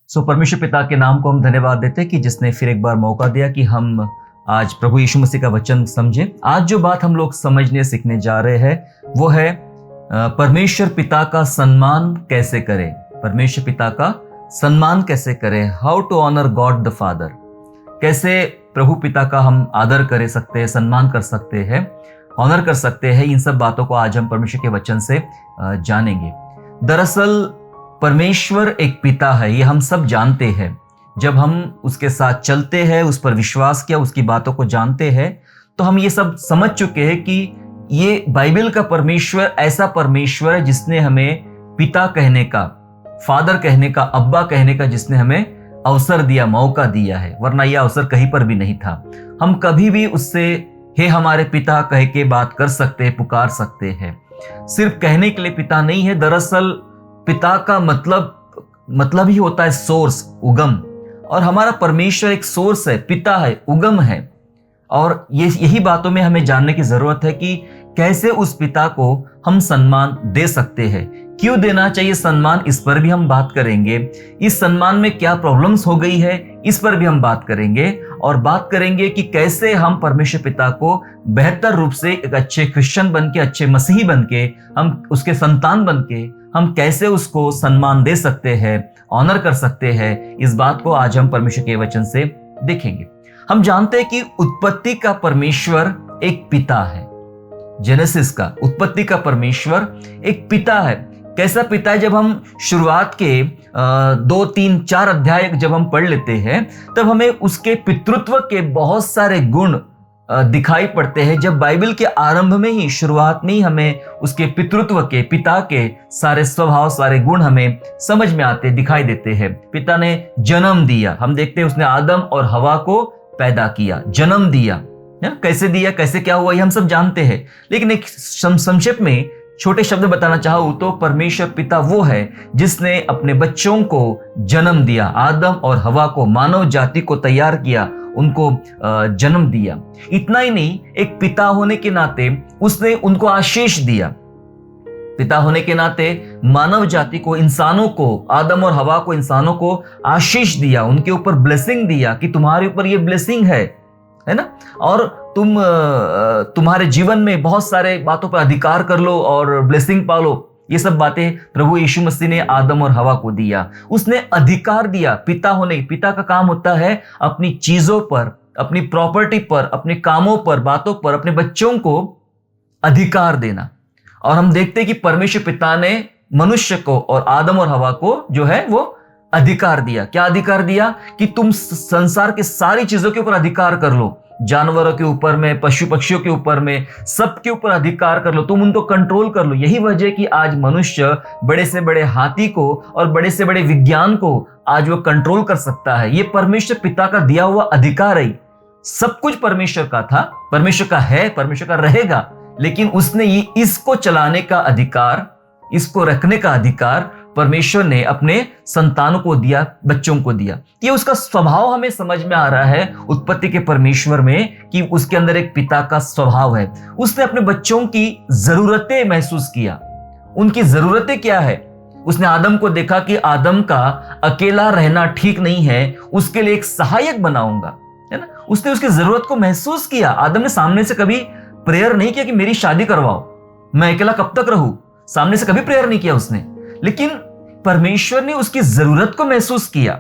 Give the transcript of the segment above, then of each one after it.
परमेश्वर पिता के नाम को हम धन्यवाद देते हैं कि जिसने फिर एक बार मौका दिया कि हम आज प्रभु यीशु मसीह का वचन समझें। आज जो बात हम लोग समझने सीखने जा रहे हैं वो है परमेश्वर पिता का सम्मान कैसे करें। परमेश्वर पिता का सम्मान कैसे करें, how to honour God the father. कैसे प्रभु पिता का हम आदर कर सकते हैं, सम्मान कर सकते हैं, ऑनर कर सकते हैं। इन सब बातों को आज हम परमेश्वर के वचन से जानेंगे। दरअसल परमेश्वर एक पिता है, ये हम सब जानते हैं। जब हम उसके साथ चलते हैं, उस पर विश्वास किया, उसकी बातों को जानते हैं, तो हम ये सब समझ चुके हैं कि ये बाइबल का परमेश्वर ऐसा परमेश्वर है जिसने हमें पिता कहने का, फादर कहने का, अब्बा कहने का जिसने हमें अवसर दिया, मौका दिया है। वरना यह अवसर कहीं पर भी नहीं था। हम कभी भी उससे हे हमारे पिता कह के बात कर सकते हैं, पुकार सकते हैं। सिर्फ कहने के लिए पिता नहीं है। दरअसल पिता का मतलब ही होता है सोर्स, उगम। और हमारा परमेश्वर एक सोर्स है, पिता है, उगम है। और यही बातों में हमें जानने की जरूरत है कि कैसे उस पिता को हम सम्मान दे सकते हैं, क्यों देना चाहिए सम्मान, इस पर भी हम बात करेंगे। इस सम्मान में क्या प्रॉब्लम्स हो गई है, इस पर भी हम बात करेंगे। और बात करेंगे कि कैसे हम परमेश्वर पिता को बेहतर रूप से एक अच्छे क्रिश्चियन बन के, अच्छे मसीही बन के, हम उसके संतान बन के हम कैसे उसको सम्मान दे सकते हैं, ऑनर कर सकते हैं। इस बात को आज हम परमेश्वर के वचन से देखेंगे। हम जानते हैं कि उत्पत्ति का परमेश्वर एक पिता है। जेनेसिस का, उत्पत्ति का परमेश्वर एक पिता है। कैसा पिता है? जब हम शुरुआत के 2, 3, 4 अध्याय जब हम पढ़ लेते हैं तब हमें उसके पितृत्व के बहुत सारे गुण दिखाई पड़ते हैं। जब बाइबल के आरंभ में ही, शुरुआत में ही हमें उसके पितृत्व के, पिता के सारे स्वभाव, सारे गुण हमें समझ में आते, दिखाई देते हैं। पिता ने जन्म दिया, हम देखते हैं उसने आदम और हवा को पैदा किया, जन्म दिया। कैसे दिया, कैसे क्या हुआ, ये हम सब जानते हैं। लेकिन एक संक्षेप में छोटे शब्द बताना चाहूं तो परमेश्वर पिता वो है जिसने अपने बच्चों को जन्म दिया, आदम और हवा को, मानव जाति को तैयार किया, उनको जन्म दिया। इतना ही नहीं, एक पिता होने के नाते उसने उनको आशीष दिया। पिता होने के नाते मानव जाति को, इंसानों को, आदम और हवा को, इंसानों को आशीष दिया, उनके ऊपर ब्लेसिंग दिया कि तुम्हारे ऊपर ये ब्लेसिंग है ना, और तुम्हारे जीवन में बहुत सारे बातों पर अधिकार कर लो और ब्लेसिंग पालो। ये सब बातें प्रभु यीशु मसीह ने आदम और हवा को दिया। उसने अधिकार दिया। पिता का काम होता है अपनी चीजों पर, अपनी प्रॉपर्टी पर, अपने कामों पर, बातों पर अपने बच्चों को अधिकार देना। और हम देखते हैं कि परमेश्वर पिता ने मनुष्य को और आदम और हवा को जो है वो अधिकार दिया। क्या अधिकार दिया? कि तुम संसार के सारी चीजों के ऊपर अधिकार कर लो, जानवरों के ऊपर में, पशु पक्षियों के ऊपर में, सबके ऊपर अधिकार कर लो, तुम उनको कंट्रोल कर लो। यही वजह कि आज मनुष्य बड़े से बड़े हाथी को और बड़े से बड़े विज्ञान को आज वो कंट्रोल कर सकता है। ये परमेश्वर पिता का दिया हुआ अधिकार है। सब कुछ परमेश्वर का था, परमेश्वर का है, परमेश्वर का रहेगा, लेकिन उसने ये इसको चलाने का अधिकार, इसको रखने का अधिकार परमेश्वर ने अपने संतानों को दिया, बच्चों को दिया। ये उसका स्वभाव हमें समझ में आ रहा है उत्पत्ति के परमेश्वर में कि उसके अंदर एक पिता का स्वभाव है। उसने अपने बच्चों की जरूरतें महसूस किया। उनकी जरूरतें क्या है? उसने आदम को देखा कि आदम का अकेला रहना ठीक नहीं है, उसके लिए एक सहायक बनाऊंगा, है ना। उसने उसकी जरूरत को महसूस किया। आदम ने सामने से कभी प्रेयर नहीं किया कि मेरी शादी करवाओ, मैं अकेला कब तक रहूं, सामने से कभी प्रेयर नहीं किया उसने। लेकिन परमेश्वर ने उसकी जरूरत को महसूस किया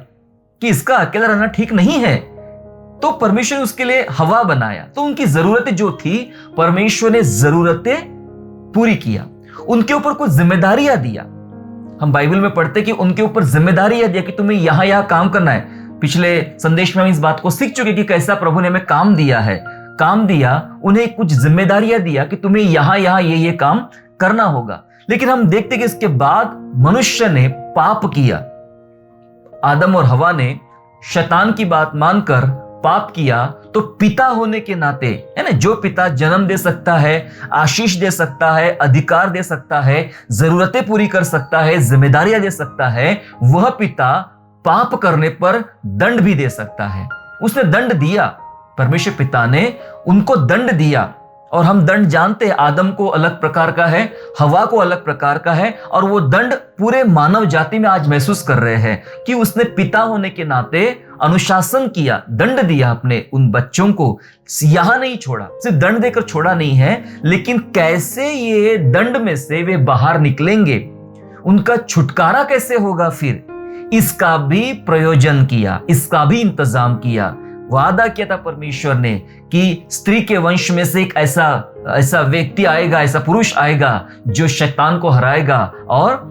कि इसका अकेला रहना ठीक नहीं है, तो परमेश्वर ने उसके लिए हवा बनाया। तो उनकी जरूरतें जो थी, परमेश्वर ने जरूरतें पूरी किया। उनके ऊपर कुछ जिम्मेदारियां दिया। हम बाइबल में पढ़ते कि उनके ऊपर जिम्मेदारियां दिया कि तुम्हें यहां काम करना है। पिछले संदेश में हम इस बात को सीख चुके कि कैसा प्रभु ने हमें काम दिया है। काम दिया, उन्हें कुछ जिम्मेदारियां दिया कि तुम्हें यहां ये काम करना होगा। लेकिन हम देखते कि इसके बाद मनुष्य ने पाप किया। आदम और हवा ने शैतान की बात मानकर पाप किया। तो पिता होने के नाते, है ना, जो पिता जन्म दे सकता है, आशीष दे सकता है, अधिकार दे सकता है, जरूरतें पूरी कर सकता है, जिम्मेदारियां दे सकता है, वह पिता पाप करने पर दंड भी दे सकता है। उसने दंड दिया, परमेश्वर पिता ने उनको दंड दिया। और हम दंड जानते हैं, आदम को अलग प्रकार का है, हवा को अलग प्रकार का है, और वो दंड पूरे मानव जाति में आज महसूस कर रहे हैं कि उसने पिता होने के नाते अनुशासन किया, दंड दिया अपने उन बच्चों को, यहां नहीं छोड़ा, सिर्फ दंड देकर छोड़ा नहीं है, लेकिन कैसे ये दंड में से वे बाहर निकलेंगे, उनका छुटकारा कैसे होगा, फिर इसका भी प्रयोजन किया, इसका भी इंतजाम किया। वादा किया था परमेश्वर ने कि स्त्री के वंश में से एक ऐसा व्यक्ति आएगा, ऐसा पुरुष आएगा जो शैतान को हराएगा और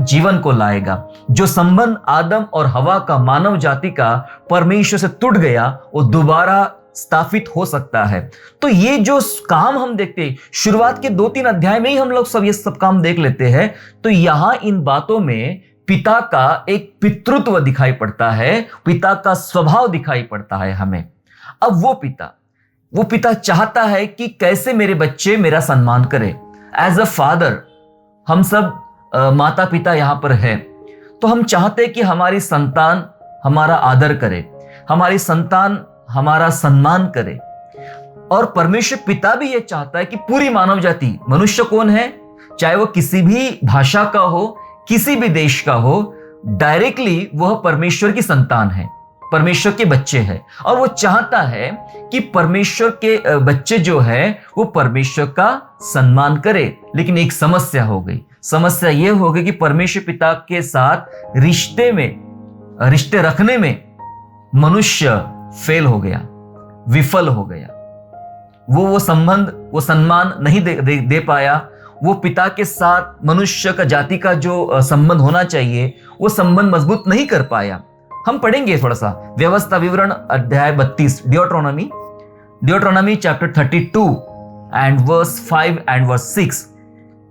जीवन को लाएगा। जो संबंध आदम और हवा का, मानव जाति का परमेश्वर से टूट गया, वो दोबारा स्थापित हो सकता है। तो ये जो काम हम देखते हैं, शुरुआत के 2-3 अध्याय में ही हम लोग ये सब काम देख लेते हैं। तो यहां इन बातों में पिता का एक पितृत्व दिखाई पड़ता है, पिता का स्वभाव दिखाई पड़ता है हमें। अब वो पिता चाहता है कि कैसे मेरे बच्चे मेरा सम्मान करें। एज अ फादर, हम सब माता पिता यहां पर है, तो हम चाहते हैं कि हमारी संतान हमारा आदर करे, हमारी संतान हमारा सम्मान करे। और परमेश्वर पिता भी ये चाहता है कि पूरी मानव जाति, मनुष्य कौन है, चाहे वो किसी भी भाषा का हो, किसी भी देश का हो, डायरेक्टली वह परमेश्वर की संतान है, परमेश्वर के बच्चे हैं। और वो चाहता है कि परमेश्वर के बच्चे जो है वो परमेश्वर का सम्मान करे। लेकिन एक समस्या हो गई, समस्या ये हो गई कि परमेश्वर पिता के साथ रिश्ते रखने में मनुष्य फेल हो गया, विफल हो गया। वो संबंध, वो सम्मान नहीं दे पाया। वो पिता के साथ मनुष्य का, जाति का जो संबंध होना चाहिए, वो संबंध मजबूत नहीं कर पाया। हम पढ़ेंगे थोड़ा सा व्यवस्था विवरण अध्याय 32, Deuteronomy chapter 32 and verse 5 and verse 6।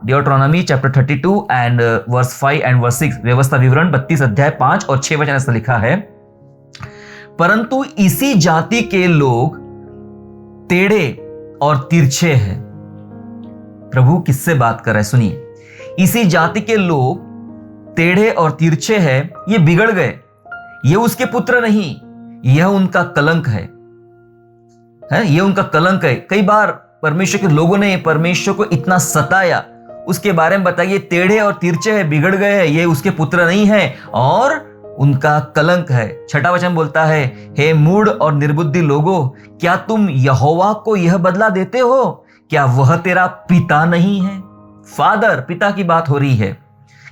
Deuteronomy chapter 32 and verse 5 and verse 6, व्यवस्था विवरण 32 अध्याय 5 और 6 वचन ऐसा लिखा है, परंतु इसी जाति के लोग टेढ़े और तिरछे हैं। प्रभु किससे बात कर रहे हैं, सुनिए। इसी जाति के लोग टेढ़े और तिरछे हैं, ये बिगड़ गए, ये उसके पुत्र नहीं, यह उनका कलंक है, ये उनका कलंक है। कई बार परमेश्वर के लोगों ने परमेश्वर को इतना सताया, उसके बारे में बताइए, टेढ़े और तिरछे हैं, बिगड़ गए हैं, ये उसके पुत्र नहीं है और उनका कलंक है। 6वां वचन बोलता है, हे मूढ़ और निर्बुद्धि लोगों, क्या तुम यहोवा को यह बदला देते हो? क्या वह तेरा पिता नहीं है? फादर, पिता की बात हो रही है।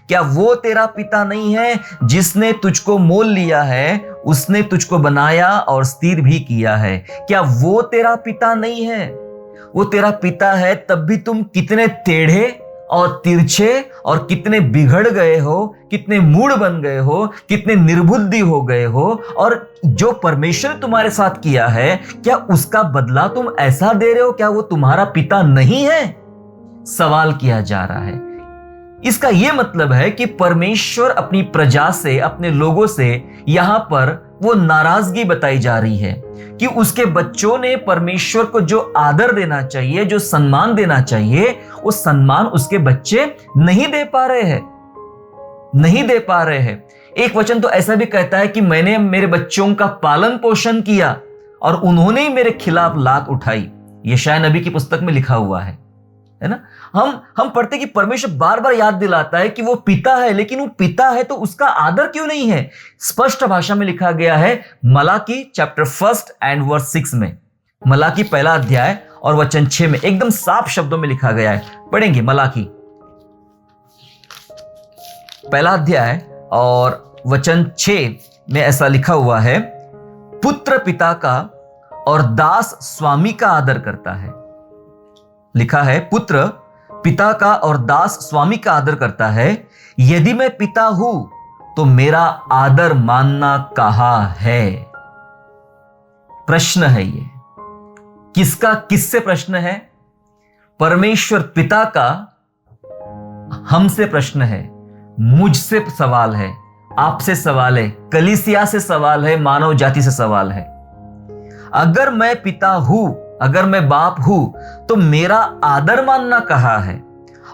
क्या वो तेरा पिता नहीं है जिसने तुझको मोल लिया है, उसने तुझको बनाया और स्थिर भी किया है? क्या वो तेरा पिता नहीं है? वो तेरा पिता है, तब भी तुम कितने टेढ़े और तिरछे और कितने बिगड़ गए हो, कितने मूढ़ बन गए हो, कितने निर्बुद्धि हो गए हो। और जो परमेश्वर ने तुम्हारे साथ किया है, क्या उसका बदला तुम ऐसा दे रहे हो? क्या वो तुम्हारा पिता नहीं है? सवाल किया जा रहा है। इसका यह मतलब है कि परमेश्वर अपनी प्रजा से, अपने लोगों से यहां पर वो नाराजगी बताई जा रही है कि उसके बच्चों ने परमेश्वर को जो आदर देना चाहिए, जो सम्मान देना चाहिए, वो सम्मान उसके बच्चे नहीं दे पा रहे हैं, नहीं दे पा रहे हैं। एक वचन तो ऐसा भी कहता है कि मैंने मेरे बच्चों का पालन पोषण किया और उन्होंने ही मेरे खिलाफ लात उठाई। यशायाह नबी की पुस्तक में लिखा हुआ है ना। हम पढ़ते कि परमेश्वर बार बार याद दिलाता है कि वो पिता है, लेकिन वो पिता है तो उसका आदर क्यों नहीं है? स्पष्ट भाषा में लिखा गया है मलाकी चैप्टर 1 एंड वर्स 6 में। मलाकी 1 अध्याय और वचन 6 में एकदम साफ शब्दों में लिखा गया है। पढ़ेंगे मलाकी 1 अध्याय और वचन 6 में ऐसा लिखा हुआ है, पुत्र पिता का और दास स्वामी का आदर करता है। लिखा है, पुत्र पिता का और दास स्वामी का आदर करता है। यदि मैं पिता हूं तो मेरा आदर मानना कहाँ है? प्रश्न है ये। किसका, किससे प्रश्न है? परमेश्वर पिता का हमसे प्रश्न है, मुझसे सवाल है, आपसे सवाल है, कलीसिया से सवाल है, मानव जाति से सवाल है। अगर मैं पिता हूं, अगर मैं बाप हूं, तो मेरा आदर मानना कहाँ है?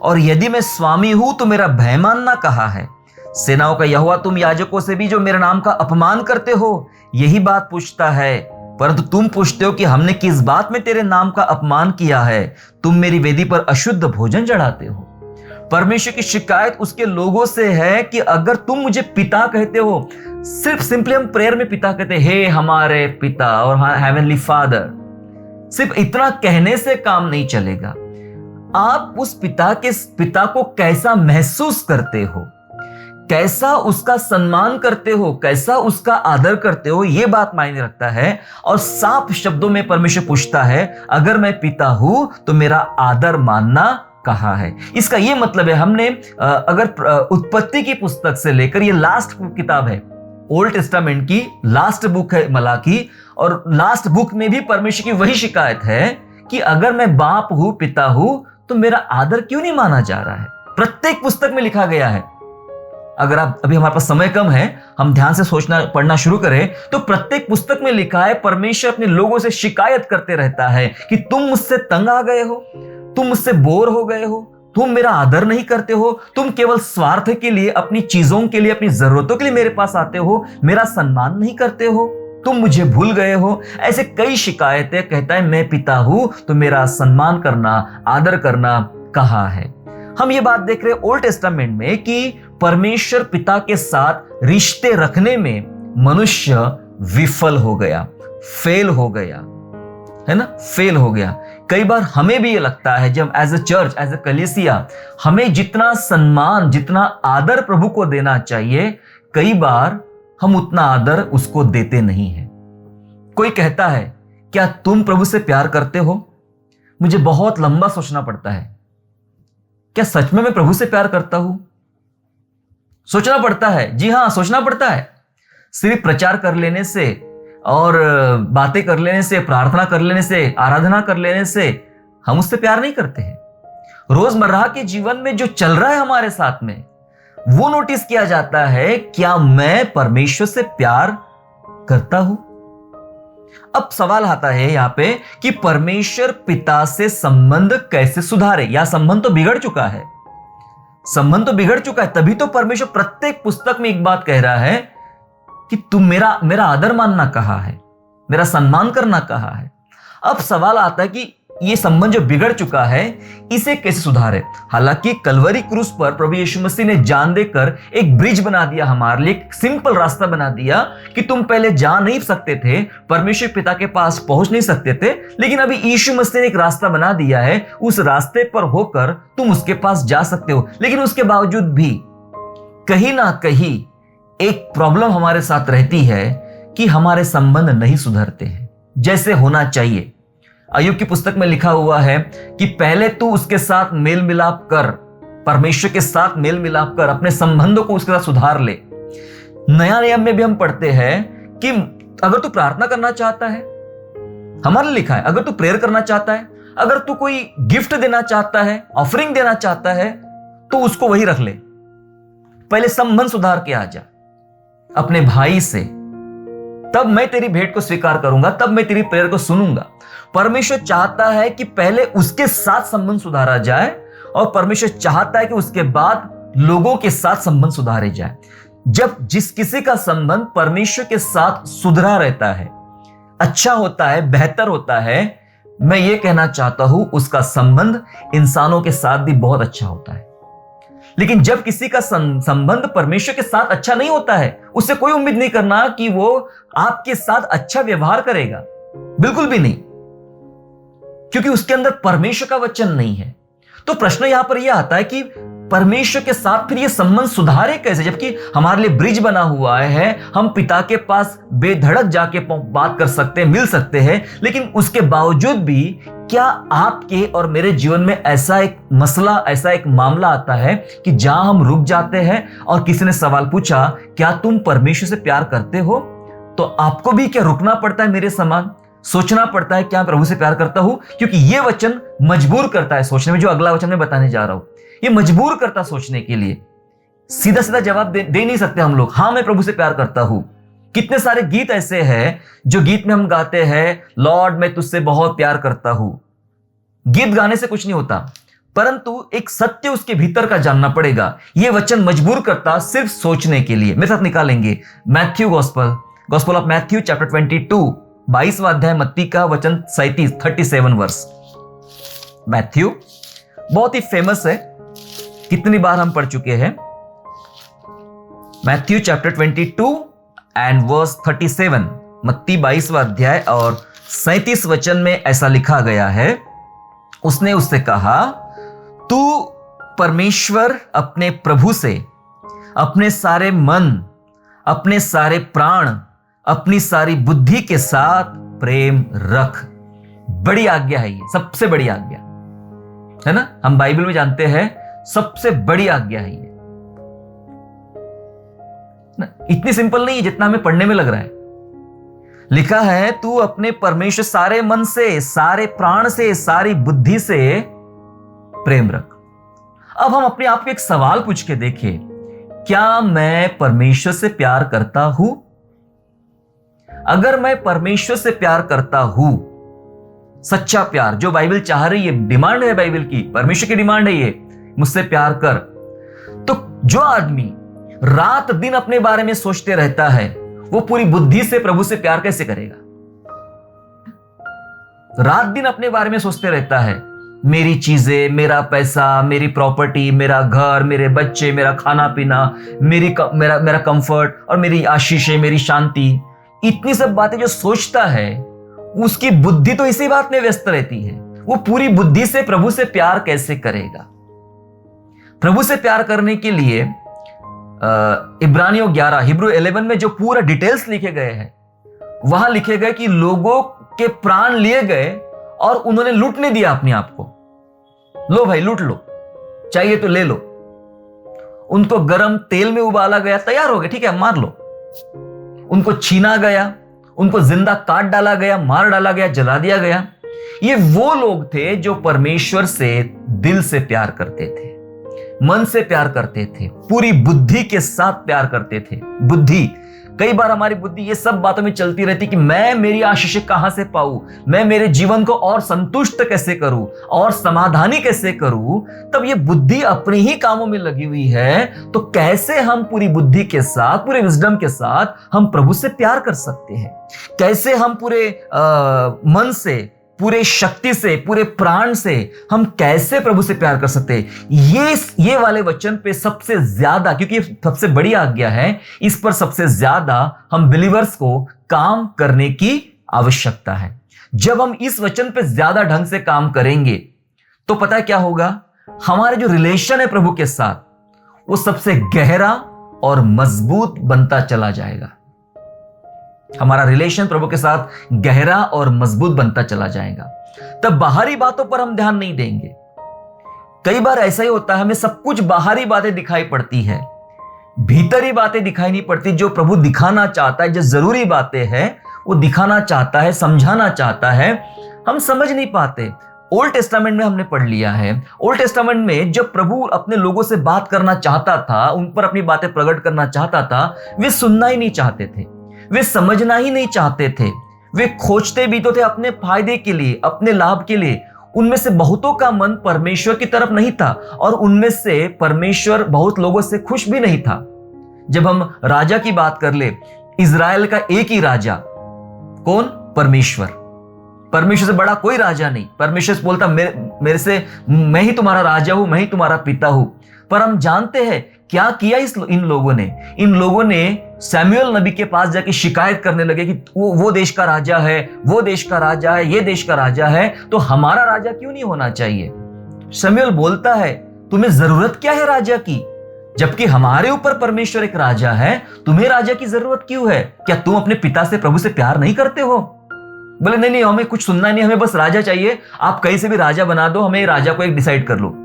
और यदि मैं स्वामी हूं तो मेरा भय मानना कहाँ है? सेनाओं का यहोवा, तुम याजकों से भी जो मेरे नाम का अपमान करते हो, यही बात पूछता है। परंतु तुम पूछते हो कि हमने किस बात में तेरे नाम का अपमान किया है, तुम मेरी वेदी पर अशुद्ध भोजन चढ़ाते हो। परमेश्वर की शिकायत उसके लोगों से है कि अगर तुम मुझे पिता कहते हो, सिर्फ सिंपली हम प्रेयर में पिता कहते हैं, हे हमारे पिता और हेवनली फादर, सिर्फ इतना कहने से काम नहीं चलेगा। आप उस पिता को कैसा महसूस करते हो, कैसा उसका सम्मान करते हो, कैसा उसका आदर करते हो, यह बात मायने रखता है। और साफ शब्दों में परमेश्वर पूछता है, अगर मैं पिता हूं तो मेरा आदर मानना कहां है। इसका यह मतलब है, हमने अगर उत्पत्ति की पुस्तक से लेकर, यह लास्ट किताब है, ओल्ड टेस्टामेंट की लास्ट बुक है मलाकी, और लास्ट बुक में भी परमेश्वर की वही शिकायत है कि अगर मैं बाप हूं, पिता हूं, तो मेरा आदर क्यों नहीं माना जा रहा है। प्रत्येक पुस्तक में लिखा गया है। अगर आप अभी हमारे पास समय कम है, हम ध्यान से सोचना पढ़ना शुरू करें, तो प्रत्येक पुस्तक में लिखा है, परमेश्वर अपने लोगों से शिकायत करते रहता है कि तुम मुझसे तंग आ गए हो, तुम मुझसे बोर हो गए हो, तुम मेरा आदर नहीं करते हो, तुम केवल स्वार्थ के लिए, अपनी चीजों के लिए, अपनी जरूरतों के लिए मेरे पास आते हो, मेरा सम्मान नहीं करते हो, तुम मुझे भूल गए हो। ऐसे कई शिकायतें। कहता है मैं पिता हूं तो मेरा सम्मान करना, आदर करना कहां है। हम ये बात देख रहे हैं ओल्ड टेस्टामेंट में कि परमेश्वर पिता के साथ रिश्ते रखने में मनुष्य विफल हो गया, फेल हो गया, है ना, फेल हो गया। कई बार हमें भी ये लगता है, जब as a church, as a कलीसिया, हमें जितना सम्मान, जितना आदर प्रभु को देना चाहिए, कई बार हम उतना आदर उसको देते नहीं हैं। कोई कहता है, क्या तुम प्रभु से प्यार करते हो? मुझे बहुत लंबा सोचना पड़ता है, क्या सच में मैं प्रभु से प्यार करता हूं? सोचना पड़ता है, जी हां, सोचना पड़ता है। सिर्फ प्रचार कर लेने से और बातें कर लेने से, प्रार्थना कर लेने से, आराधना कर लेने से हम उससे प्यार नहीं करते हैं। रोजमर्रा के जीवन में जो चल रहा है हमारे साथ में, वो नोटिस किया जाता है, क्या मैं परमेश्वर से प्यार करता हूं? अब सवाल आता है यहां पे कि परमेश्वर पिता से संबंध कैसे सुधारे, या संबंध तो बिगड़ चुका है, संबंध तो बिगड़ चुका है। तभी तो परमेश्वर प्रत्येक पुस्तक में एक बात कह रहा है कि तुम मेरा आदर मानना कहां है, मेरा सम्मान करना कहां है। अब सवाल आता है कि ये संबंध जो बिगड़ चुका है, इसे कैसे सुधारे। हालांकि कलवरी क्रूस पर प्रभु यीशु मसीह ने जान देकर एक ब्रिज बना दिया हमारे लिए, एक सिंपल रास्ता बना दिया कि तुम पहले जा नहीं सकते थे, परमेश्वर पिता के पास पहुंच नहीं सकते थे, लेकिन अभी यीशु मसीह ने एक रास्ता बना दिया है, उस रास्ते पर होकर तुम उसके पास जा सकते हो। लेकिन उसके बावजूद भी कहीं ना कहीं एक प्रॉब्लम हमारे साथ रहती है कि हमारे संबंध नहीं सुधरते हैं जैसे होना चाहिए। अय्यूब की पुस्तक में लिखा हुआ है कि पहले तू उसके साथ मेल मिलाप कर, परमेश्वर के साथ मेल मिलाप कर, अपने संबंधों को उसके साथ सुधार ले। नया नियम में भी हम पढ़ते हैं कि अगर तू प्रार्थना करना चाहता है, हमारे लिखा है, अगर तू प्रेयर करना चाहता है, अगर तू कोई गिफ्ट देना चाहता है, ऑफरिंग देना चाहता है, तो उसको वही रख ले। पहले संबंध सुधार के आ जा अपने भाई से, तब मैं तेरी भेंट को स्वीकार करूंगा, तब मैं तेरी प्रेयर को सुनूंगा। परमेश्वर चाहता है कि पहले उसके साथ संबंध सुधारा जाए, और परमेश्वर चाहता है कि उसके बाद लोगों के साथ संबंध सुधारे जाए। जब जिस किसी का संबंध परमेश्वर के साथ सुधरा रहता है, अच्छा होता है, बेहतर होता है, मैं ये कहना चाहता हूं उसका संबंध इंसानों के साथ भी बहुत अच्छा होता है। लेकिन जब किसी का संबंध परमेश्वर के साथ अच्छा नहीं होता है, उससे कोई उम्मीद नहीं करना कि वो आपके साथ अच्छा व्यवहार करेगा, बिल्कुल भी नहीं, क्योंकि उसके अंदर परमेश्वर का वचन नहीं है। तो प्रश्न यहां पर यह आता है कि परमेश्वर के साथ फिर यह संबंध सुधारे कैसे, जबकि हमारे लिए ब्रिज बना हुआ है, हम पिता के पास बेधड़क जाके बात कर सकते हैं, मिल सकते हैं। लेकिन उसके बावजूद भी क्या आपके और मेरे जीवन में ऐसा एक मसला, ऐसा एक मामला आता है कि जहां हम रुक जाते हैं और किसी ने सवाल पूछा, क्या तुम परमेश्वर से प्यार करते हो? तो आपको भी क्या रुकना पड़ता है मेरे समान, सोचना पड़ता है क्या प्रभु से प्यार करता हूं? क्योंकि यह वचन मजबूर करता है सोचने में। जो अगला वचन मैं बताने जा रहा हूं, ये मजबूर करता सोचने के लिए। सीधा सीधा जवाब दे नहीं सकते हम लोग, हां मैं प्रभु से प्यार करता हूं। कितने सारे गीत ऐसे हैं जो गीत में हम गाते हैं, लॉर्ड मैं तुझसे बहुत प्यार करता हूं। गीत गाने से कुछ नहीं होता, परंतु एक सत्य उसके भीतर का जानना पड़ेगा। यह वचन मजबूर करता सिर्फ सोचने के लिए। मेरे साथ निकालेंगे Matthew gospel of Matthew chapter 22 22वां अध्याय मत्ती का वचन 37 वर्स। मैथ्यू बहुत ही फेमस है, कितनी बार हम पढ़ चुके हैं। मैथ्यू चैप्टर 22 एंड वर्स 37, मत्ती 22वां अध्याय और 37 वचन में ऐसा लिखा गया है, उसने उससे कहा, तू परमेश्वर अपने प्रभु से अपने सारे मन, अपने सारे प्राण, अपनी सारी बुद्धि के साथ प्रेम रख। बड़ी आज्ञा है ये, सबसे बड़ी आज्ञा है ना। हम बाइबल में जानते हैं सबसे बड़ी आज्ञा है ये ना। इतनी सिंपल नहीं है जितना हमें पढ़ने में लग रहा है। लिखा है तू अपने परमेश्वर सारे मन से, सारे प्राण से, सारी बुद्धि से प्रेम रख। अब हम अपने आप को एक सवाल पूछ के देखें, क्या मैं परमेश्वर से प्यार करता हूं? अगर मैं परमेश्वर से प्यार करता हूं, सच्चा प्यार जो बाइबल चाह रही है, डिमांड है बाइबल की, परमेश्वर की डिमांड है ये, मुझसे प्यार कर, तो जो आदमी रात दिन अपने बारे में सोचते रहता है वो पूरी बुद्धि से प्रभु से प्यार कैसे करेगा? रात दिन अपने बारे में सोचते रहता है, मेरी चीजें, मेरा पैसा, मेरी प्रॉपर्टी, मेरा घर, मेरे बच्चे, मेरा खाना पीना, मेरा कंफर्ट और मेरी आशीषें, मेरी शांति, इतनी सब बातें जो सोचता है, उसकी बुद्धि तो इसी बात में व्यस्त रहती है। वो पूरी बुद्धि से प्रभु से प्यार कैसे करेगा? प्रभु से प्यार करने के लिए इब्रानियों 11 हिब्रू 11 में जो पूरा डिटेल्स लिखे गए हैं, वहां लिखे गए कि लोगों के प्राण लिए गए और उन्होंने लूटने दिया अपने आप को। लो भाई लूट लो, चाहिए तो ले लो। उनको गर्म तेल में उबाला गया, तैयार हो गए, ठीक है मार लो। उनको छीना गया, उनको जिंदा काट डाला गया, मार डाला गया, जला दिया गया। ये वो लोग थे जो परमेश्वर से दिल से प्यार करते थे, मन से प्यार करते थे, पूरी बुद्धि के साथ प्यार करते थे। बुद्धि, कई बार हमारी बुद्धि ये सब बातों में चलती रहती कि मैं मेरी आशीष कहां से पाऊं, मैं मेरे जीवन को और संतुष्ट कैसे करूं और समाधानी कैसे करूं। तब ये बुद्धि अपने ही कामों में लगी हुई है, तो कैसे हम पूरी बुद्धि के साथ, पूरे विजडम के साथ हम प्रभु से प्यार कर सकते हैं? कैसे हम पूरे मन से, पूरे शक्ति से, पूरे प्राण से हम कैसे प्रभु से प्यार कर सकते हैं? ये वाले वचन पे सबसे ज्यादा, क्योंकि ये सबसे बड़ी आज्ञा है, इस पर सबसे ज्यादा हम बिलीवर्स को काम करने की आवश्यकता है। जब हम इस वचन पे ज्यादा ढंग से काम करेंगे तो पता है क्या होगा? हमारे जो रिलेशन है प्रभु के साथ वो सबसे गहरा और मजबूत बनता चला जाएगा। हमारा रिलेशन प्रभु के साथ गहरा और मजबूत बनता चला जाएगा। तब बाहरी बातों पर हम ध्यान नहीं देंगे। कई बार ऐसा ही होता है, हमें सब कुछ बाहरी बातें दिखाई पड़ती है, भीतरी बातें दिखाई नहीं पड़ती। जो प्रभु दिखाना चाहता है, जो जरूरी बातें हैं वो दिखाना चाहता है, समझाना चाहता है, हम समझ नहीं पाते। ओल्ड टेस्टामेंट में हमने पढ़ लिया है, ओल्ड टेस्टामेंट में जब प्रभु अपने लोगों से बात करना चाहता था, उन पर अपनी बातें प्रकट करना चाहता था, वे सुनना ही नहीं चाहते थे, वे समझना ही नहीं चाहते थे। वे खोजते भी तो थे अपने फायदे के लिए, अपने लाभ के लिए। उनमें से बहुतों का मन परमेश्वर की तरफ नहीं था और उनमें से परमेश्वर बहुत लोगों से खुश भी नहीं था। जब हम राजा की बात कर ले, इजराइल का एक ही राजा, कौन? परमेश्वर। परमेश्वर से बड़ा कोई राजा नहीं। परमेश्वर से बोलता मेरे से, मैं ही तुम्हारा राजा हूं, मैं ही तुम्हारा पिता हूं। पर हम जानते हैं क्या किया इन लोगों ने सैमुएल नबी के पास जाके शिकायत करने लगे कि वो देश का राजा है, वो देश का राजा है, ये देश का राजा है, तो हमारा राजा क्यों नहीं होना चाहिए? सैमुएल बोलता है तुम्हें जरूरत क्या है राजा की? जबकि हमारे ऊपर परमेश्वर एक राजा है, तुम्हें राजा की जरूरत क्यों है? क्या तुम अपने पिता से, प्रभु से प्यार नहीं करते हो? बोले नहीं, हमें कुछ सुनना नहीं, हमें बस राजा चाहिए। आप कहीं से भी राजा बना दो, हमें राजा को एक डिसाइड कर लो।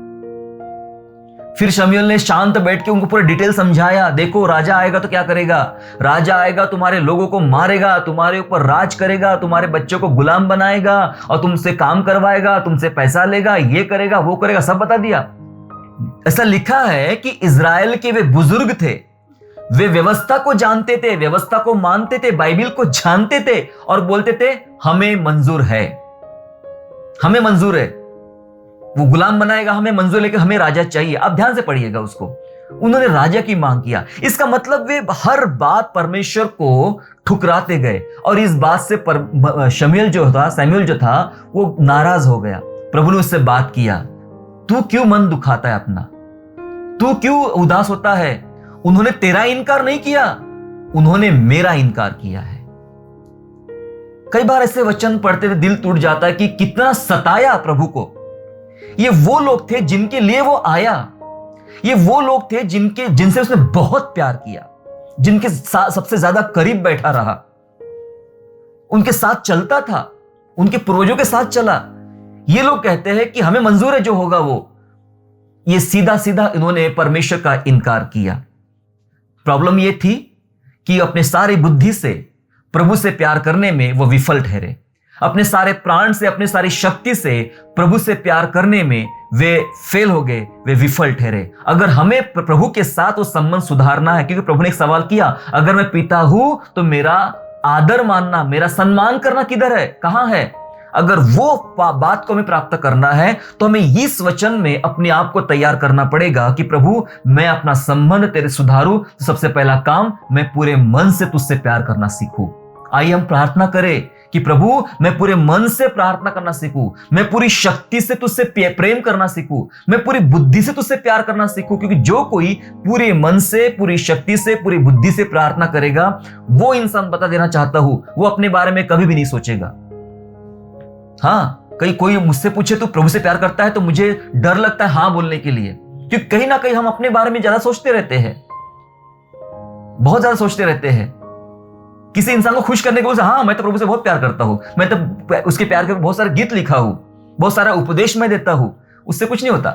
फिर शमूएल ने शांत बैठ के उनको पूरा डिटेल समझाया। देखो राजा आएगा तो क्या करेगा? राजा आएगा तुम्हारे लोगों को मारेगा, तुम्हारे ऊपर राज करेगा, तुम्हारे बच्चों को गुलाम बनाएगा और तुमसे काम करवाएगा, तुमसे पैसा लेगा, ये करेगा, वो करेगा, सब बता दिया। ऐसा लिखा है कि इजराइल के वे बुजुर्ग थे, वे व्यवस्था को जानते थे, व्यवस्था को मानते थे, बाइबल को जानते थे और बोलते थे हमें मंजूर है, हमें मंजूर है। वो गुलाम बनाएगा, हमें मंजूर, लेकर हमें राजा चाहिए। आप ध्यान से पढ़िएगा उसको। उन्होंने राजा की मांग किया। इसका मतलब वे हर बात परमेश्वर को ठुकराते गए और इस बात से सैमुएल जो था वो नाराज हो गया। प्रभु ने उससे बात किया, तू क्यों मन दुखाता है अपना, तू क्यों उदास होता है? उन्होंने तेरा इनकार नहीं किया, उन्होंने मेरा इनकार किया है। कई बार ऐसे वचन पढ़ते हुए दिल टूट जाता है कि कितना सताया प्रभु को। ये वो लोग थे जिनके लिए वो आया, ये वो लोग थे जिनसे उसने बहुत प्यार किया, जिनके साथ सबसे ज्यादा करीब बैठा रहा, उनके साथ चलता था, उनके पूर्वजों के साथ चला। ये लोग कहते हैं कि हमें मंजूर है जो होगा वो। ये सीधा सीधा इन्होंने परमेश्वर का इनकार किया। प्रॉब्लम ये थी कि अपने सारी बुद्धि से प्रभु से प्यार करने में वो विफल ठहरे, अपने सारे प्राण से, अपने सारी शक्ति से प्रभु से प्यार करने में वे फेल हो गए, वे विफल ठहरे। अगर हमें प्रभु के साथ वो संबंध सुधारना है, क्योंकि प्रभु ने एक सवाल किया, अगर मैं पिता हूं तो मेरा आदर मानना, मेरा सम्मान करना किधर है, कहां है? अगर वो बात को हमें प्राप्त करना है तो हमें इस वचन में अपने आप को तैयार करना पड़ेगा कि प्रभु मैं अपना संबंध तेरे सुधारूं तो सबसे पहला काम मैं पूरे मन से तुझसे प्यार करना सीखूं। आइए हम प्रार्थना करें कि प्रभु मैं पूरे मन से प्रार्थना करना सीखूं, मैं पूरी शक्ति से तुझसे प्रेम करना सीखूं, मैं पूरी बुद्धि से तुझसे प्यार करना सीखूं। क्योंकि जो कोई पूरे मन से, पूरी शक्ति से, पूरी बुद्धि से प्रार्थना करेगा, वो इंसान, बता देना चाहता हूं, वो अपने बारे में कभी भी नहीं सोचेगा। हाँ, कोई मुझसे पूछे तो प्रभु से प्यार करता है तो मुझे डर लगता है हाँ बोलने के लिए, क्योंकि कहीं ना कहीं हम अपने बारे में ज्यादा सोचते रहते हैं, बहुत ज्यादा सोचते रहते हैं। किसी इंसान को खुश करने के लिए हाँ मैं तो प्रभु से बहुत प्यार करता हूं, मैं तो उसके प्यार के बहुत सारे गीत लिखा हूं, बहुत सारा उपदेश मैं देता हूं। उससे कुछ नहीं होता,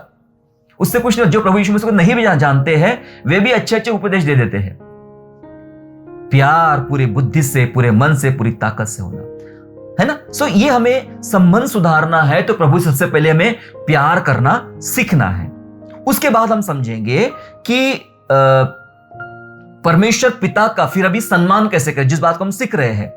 उससे कुछ नहीं। जो प्रभु यीशु मसीह को नहीं भी जानते हैं वे भी अच्छे अच्छे उपदेश दे देते हैं। प्यार पूरी बुद्धि से, पूरे मन से, पूरी ताकत से होना है ना। सो ये हमें संबंध सुधारना है तो प्रभु से सबसे पहले हमें प्यार करना सीखना है। उसके बाद हम समझेंगे कि परमेश्वर पिता का फिर अभी सम्मान कैसे करें, जिस बात को हम सीख रहे हैं।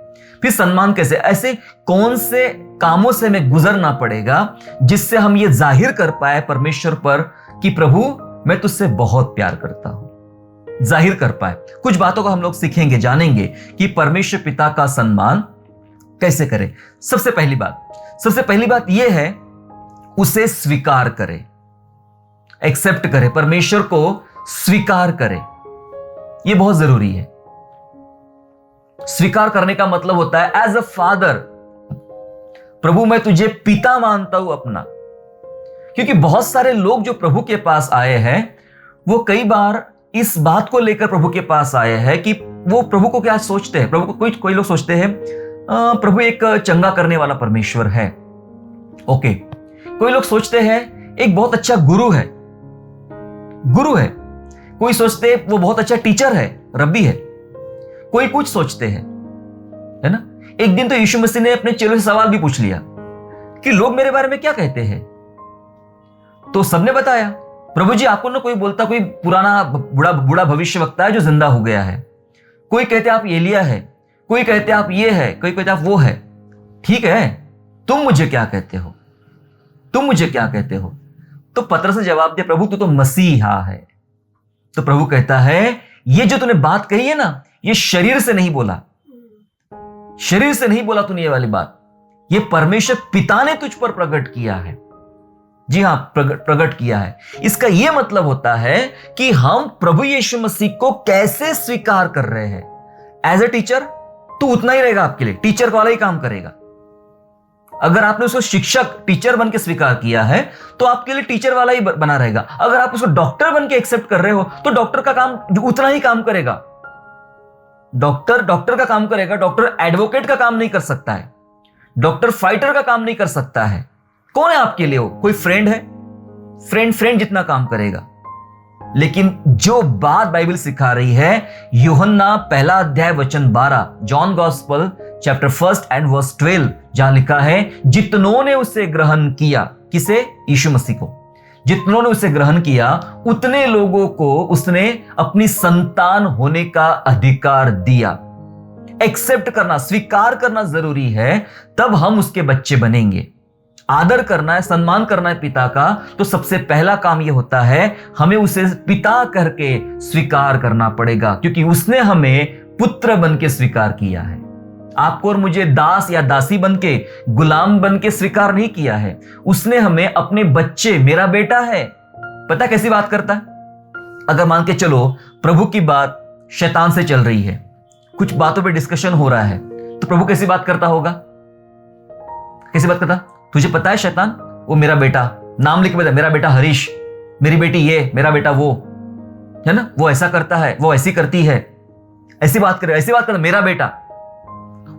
फिर सम्मान कैसे, ऐसे कौन से कामों से हमें गुजरना पड़ेगा जिससे हम ये जाहिर कर पाए परमेश्वर पर कि प्रभु मैं तुझसे बहुत प्यार करता हूं, जाहिर कर पाए। कुछ बातों को हम लोग सीखेंगे, जानेंगे कि परमेश्वर पिता का सम्मान कैसे करें। सबसे पहली बात यह है उसे स्वीकार करें, एक्सेप्ट करें, परमेश्वर को स्वीकार करें। यह बहुत जरूरी है। स्वीकार करने का मतलब होता है एज अ फादर, प्रभु मैं तुझे पिता मानता हूं अपना। क्योंकि बहुत सारे लोग जो प्रभु के पास आए हैं वो कई बार इस बात को लेकर प्रभु के पास आए हैं कि वो प्रभु को क्या सोचते हैं। प्रभु को कोई लोग सोचते हैं प्रभु एक चंगा करने वाला परमेश्वर है, ओके। कोई लोग सोचते हैं एक बहुत अच्छा गुरु है। कोई सोचते हैं वो बहुत अच्छा टीचर है, रब्बी है। कोई कुछ सोचते हैं, है ना। एक दिन तो यीशु मसीह ने अपने चेलों से सवाल भी पूछ लिया कि लोग मेरे बारे में क्या कहते हैं। तो सबने बताया, प्रभु जी आपको ना कोई बोलता कोई पुराना बूढ़ा भविष्यवक्ता है जो जिंदा हो गया है, कोई कहते आप एलिया है, कोई कहते आप ये है, कोई कहते आप वो है। ठीक है, तुम मुझे क्या कहते हो, तुम मुझे क्या कहते हो? तो पतरस ने जवाब दिया, प्रभु तू तो मसीहा है। तो प्रभु कहता है ये जो तूने बात कही है ना, ये शरीर से नहीं बोला, शरीर से नहीं बोला तूने ये वाली बात, ये परमेश्वर पिता ने तुझ पर प्रकट किया है। जी हां, प्रकट किया है। इसका यह मतलब होता है कि हम प्रभु यीशु मसीह को कैसे स्वीकार कर रहे हैं। एज ए टीचर तो उतना ही रहेगा आपके लिए, टीचर वाला ही काम करेगा। अगर आपने उसको शिक्षक टीचर बन के स्वीकार किया है तो आपके लिए टीचर वाला ही बना रहेगा। अगर आप उसको डॉक्टर बन के एक्सेप्ट कर रहे हो तो डॉक्टर का काम उतना ही काम करेगा। डॉक्टर का काम करेगा, डॉक्टर एडवोकेट का काम नहीं कर सकता है, डॉक्टर फाइटर का काम नहीं कर सकता है। कौन है आपके लिए? वो कोई फ्रेंड है, फ्रेंड जितना काम करेगा। लेकिन जो बात बाइबल सिखा रही है, यूहन्ना 1:12, John gospel chapter 1 and verse 12, जहां लिखा है जितनों ने उसे ग्रहण किया, किसे? यीशु मसीह को। जितनों ने उसे ग्रहण किया उतने लोगों को उसने अपनी संतान होने का अधिकार दिया। एक्सेप्ट करना, स्वीकार करना जरूरी है, तब हम उसके बच्चे बनेंगे। आदर करना है, सम्मान करना है पिता का, तो सबसे पहला काम यह होता है हमें उसे पिता करके स्वीकार करना पड़ेगा, क्योंकि उसने हमें पुत्र बन के स्वीकार किया है। आपको और मुझे दास या दासी बन के, गुलाम बन के स्वीकार नहीं किया है। उसने हमें अपने बच्चे, मेरा बेटा है। पता कैसी बात करता है? अगर मान के चलो प्रभु की बात शैतान से चल रही है, कुछ बातों पे डिस्कशन हो रहा है, तो प्रभु कैसी बात करता होगा? कैसी बात करता? तुझे पता है शैतान, वो मेरा बेटा, नाम लिख के बता, मेरा बेटा हरीश, मेरी बेटी ये, मेरा बेटा वो, है ना, वो ऐसा करता है, वो ऐसी करती है, ऐसी बात करे, ऐसी बात करता, मेरा बेटा।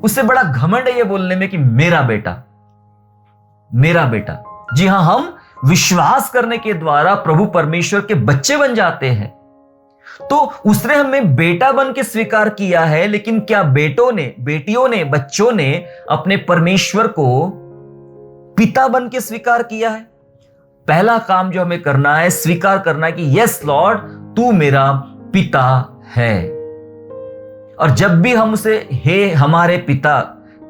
उससे बड़ा घमंड है ये बोलने में कि मेरा बेटा, मेरा बेटा। जी हां, हम विश्वास करने के द्वारा प्रभु परमेश्वर के बच्चे बन जाते हैं। तो उसने हमें बेटा बन के स्वीकार किया है, लेकिन क्या बेटों ने, बेटियों ने, बच्चों ने अपने परमेश्वर को पिता बन के स्वीकार किया है? पहला काम जो हमें करना है, स्वीकार करना है कि यस लॉर्ड, तू मेरा पिता है। और जब भी हम उसे हे हमारे पिता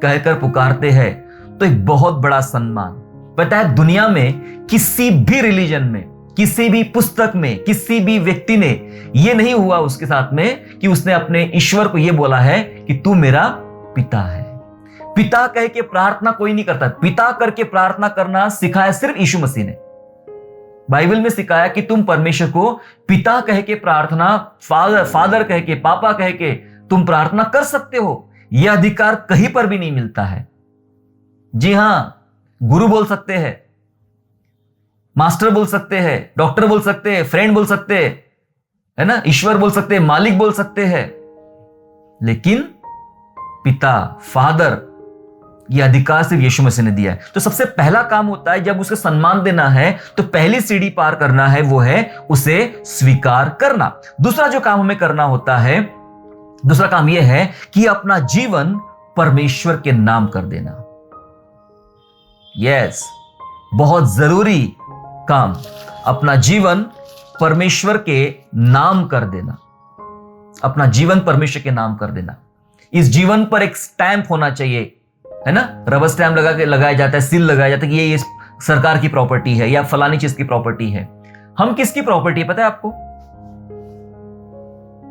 कहकर पुकारते हैं, तो एक बहुत बड़ा सम्मान। पता है, दुनिया में किसी भी रिलीजन में, किसी भी पुस्तक में, किसी भी व्यक्ति ने यह नहीं हुआ उसके साथ में कि उसने अपने ईश्वर को यह बोला है कि तू मेरा पिता है। पिता कह के प्रार्थना कोई नहीं करता। पिता करके प्रार्थना करना सिखाया सिर्फ यीशु मसीह ने। बाइबल में सिखाया कि तुम परमेश्वर को पिता कह के प्रार्थना, फादर कह के, पापा कह के तुम प्रार्थना कर सकते हो। यह अधिकार कहीं पर भी नहीं मिलता है। जी हां, गुरु बोल सकते हैं, मास्टर बोल सकते हैं, डॉक्टर बोल सकते हैं, फ्रेंड बोल सकते हैं, है ना, ईश्वर बोल सकते हैं, मालिक बोल सकते हैं, लेकिन पिता, फादर, यह अधिकार सिर्फ यीशु मसीह ने दिया है। तो सबसे पहला काम होता है जब उसे सम्मान देना है, तो पहली सीढ़ी पार करना है, वो है उसे स्वीकार करना। दूसरा जो काम हमें करना होता है, दूसरा काम यह है कि अपना जीवन परमेश्वर के नाम कर देना। यस, बहुत जरूरी काम, अपना जीवन परमेश्वर के नाम कर देना। अपना जीवन परमेश्वर के नाम कर देना। इस जीवन पर एक स्टैंप होना चाहिए, है ना, रबर स्टैंप लगा के लगाया जाता है, सील लगाया जाता है कि ये सरकार की प्रॉपर्टी है या फलानी चीज की प्रॉपर्टी है। हम किसकी प्रॉपर्टी है पता है आपको?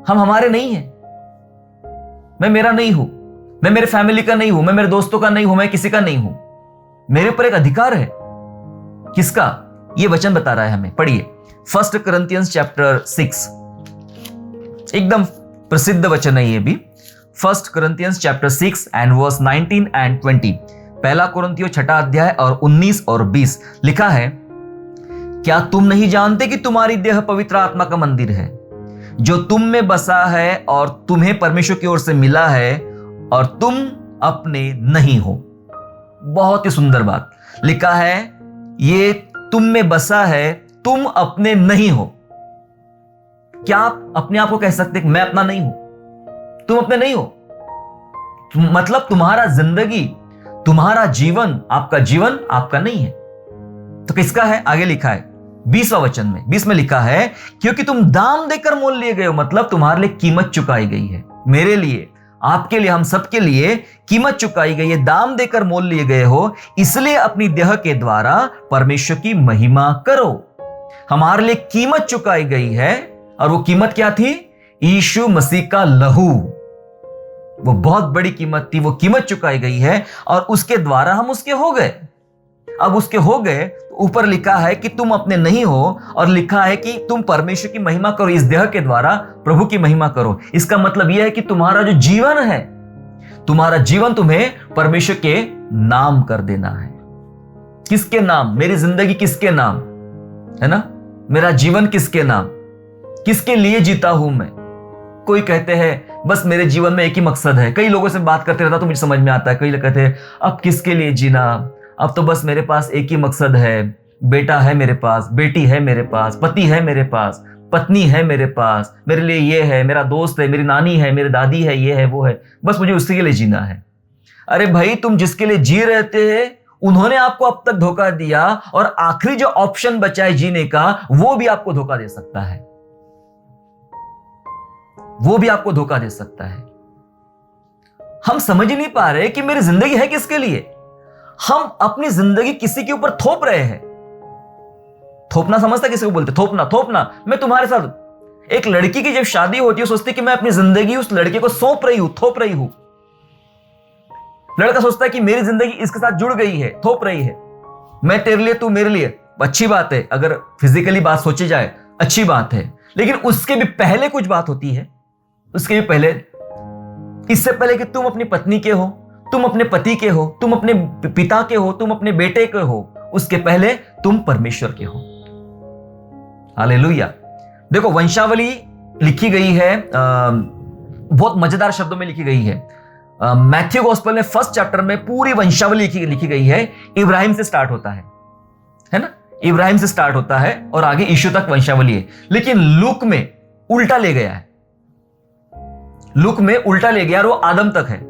हम हमारे नहीं है। मैं मेरा नहीं हूं, मैं मेरे फैमिली का नहीं हूं, मैं मेरे दोस्तों का नहीं हूं, मैं किसी का नहीं हूं। मेरे ऊपर एक अधिकार है। किसका? ये वचन बता रहा है हमें। पढ़िए 1 Corinthians chapter 6, एकदम प्रसिद्ध वचन है ये भी। 1 Corinthians chapter 6 and verse 19 and 20। पहला कुरिन्थियों 6 अध्याय और 19 और 20 लिखा है, क्या तुम नहीं जानते कि तुम्हारी देह पवित्र आत्मा का मंदिर है, जो तुम में बसा है और तुम्हें परमेश्वर की ओर से मिला है, और तुम अपने नहीं हो। बहुत ही सुंदर बात लिखा है, ये तुम में बसा है, तुम अपने नहीं हो। क्या आप अपने आप को कह सकते कि मैं अपना नहीं हूं? तुम अपने नहीं हो, मतलब तुम्हारा जिंदगी, तुम्हारा जीवन, आपका जीवन आपका नहीं है। तो किसका है? आगे लिखा है 20वां वचन में, 20 में लिखा है, क्योंकि तुम दाम देकर मोल लिए गए हो, मतलब तुम्हारे लिए कीमत चुकाई गई है। मेरे लिए, आपके लिए, हम सबके लिए कीमत चुकाई गई है, दाम देकर मोल लिए गए हो, इसलिए अपनी देह के द्वारा परमेश्वर की महिमा करो। हमारे लिए कीमत चुकाई गई है, और वो कीमत क्या थी? यीशु मसीह का लहू। वो बहुत बड़ी कीमत थी, वो कीमत चुकाई गई है, और उसके द्वारा हम उसके हो गए। अब उसके हो गए तो ऊपर लिखा है कि तुम अपने नहीं हो, और लिखा है कि तुम परमेश्वर की महिमा करो, इस देह के द्वारा प्रभु की महिमा करो। इसका मतलब यह है कि तुम्हारा जो जीवन है, तुम्हारा जीवन तुम्हें परमेश्वर के नाम कर देना है। किसके नाम? मेरी जिंदगी किसके नाम, है ना, मेरा जीवन किसके नाम, किसके लिए जीता हूं मैं? कोई कहते हैं बस मेरे जीवन में एक ही मकसद है। कई लोगों से बात करते रहता तो मुझे समझ में आता है। कई लोग कहते हैं अब किसके लिए जीना, अब तो बस मेरे पास एक ही मकसद है, बेटा है मेरे पास, बेटी है मेरे पास, पति है मेरे पास, पत्नी है मेरे पास, मेरे लिए ये है, मेरा दोस्त है, मेरी नानी है, मेरी दादी है, ये है, वो है, बस मुझे उसी के लिए जीना है। अरे भाई, तुम जिसके लिए जी रहे थे उन्होंने आपको अब तक धोखा दिया, और आखिरी जो ऑप्शन बचा है जीने का, वो भी आपको धोखा दे सकता है। वो भी आपको धोखा दे सकता है। हम समझ ही नहीं पा रहे कि मेरी जिंदगी है किसके लिए। हम अपनी जिंदगी किसी के ऊपर थोप रहे हैं। थोपना समझता किसी को बोलते? थोपना, थोपना। मैं तुम्हारे साथ, एक लड़की की जब शादी होती है सोचती कि मैं अपनी जिंदगी उस लड़के को सौंप रही हूं, थोप रही हूं। लड़का सोचता है कि मेरी जिंदगी इसके साथ जुड़ गई है, थोप रही है। मैं तेरे लिए, तू मेरे लिए। अच्छी बात है, अगर फिजिकली बात सोची जाए अच्छी बात है, लेकिन उसके भी पहले कुछ बात होती है। उसके भी पहले, इससे पहले कि तुम अपनी पत्नी के हो, तुम अपने पति के हो, तुम अपने पिता के हो, तुम अपने बेटे के हो, उसके पहले तुम परमेश्वर के हो। हालेलुया। देखो, वंशावली लिखी गई है, बहुत मजेदार शब्दों में लिखी गई है। मैथ्यू गॉस्पेल में फर्स्ट चैप्टर में पूरी वंशावली लिखी गई है। इब्राहिम से स्टार्ट होता है ना? इब्राहिम से स्टार्ट होता है और आगे यीशु तक वंशावली है। लेकिन लूक में उल्टा ले गया है। लूक में उल्टा ले गया और वो आदम तक है।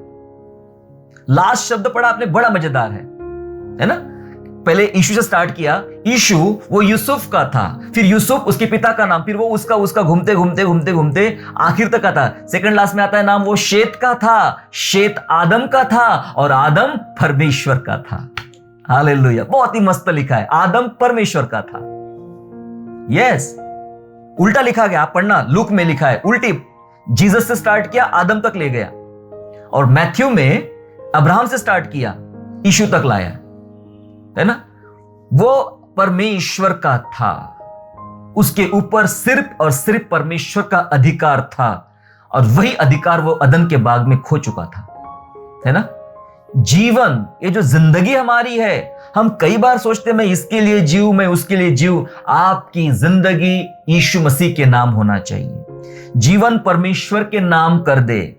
लास्ट शब्द पढ़ा आपने, बड़ा मजेदार है ना? पहले यीशु से स्टार्ट किया। यीशु वो यूसुफ का था, फिर यूसुफ उसके पिता का नाम, फिर वो उसका घूमते घूमते घूमते घूमते आखिर तक आता। सेकंड लास्ट में आता है नाम, वो शेत का था, शेत आदम का था और आदम परमेश्वर का था। हालेलुया। बहुत ही मस्त लिखा है, आदम परमेश्वर का था। यस, उल्टा लिखा गया, आप पढ़ना, लूक में लिखा है उल्टी। जीसस से स्टार्ट किया, आदम तक ले गया, और मैथ्यू में अब्राहम से स्टार्ट किया, यीशु तक लाया, है ना? वो परमेश्वर का था, उसके ऊपर सिर्फ और सिर्फ परमेश्वर का अधिकार था, और वही अधिकार वो अदन के बाग में खो चुका था, है ना? जीवन, ये जो जिंदगी हमारी है, हम कई बार सोचते मैं इसके लिए जीऊं, मैं उसके लिए जीऊं। आपकी जिंदगी यीशु मसीह के नाम होना चाहिए। जीवन परमेश्वर के नाम कर दे।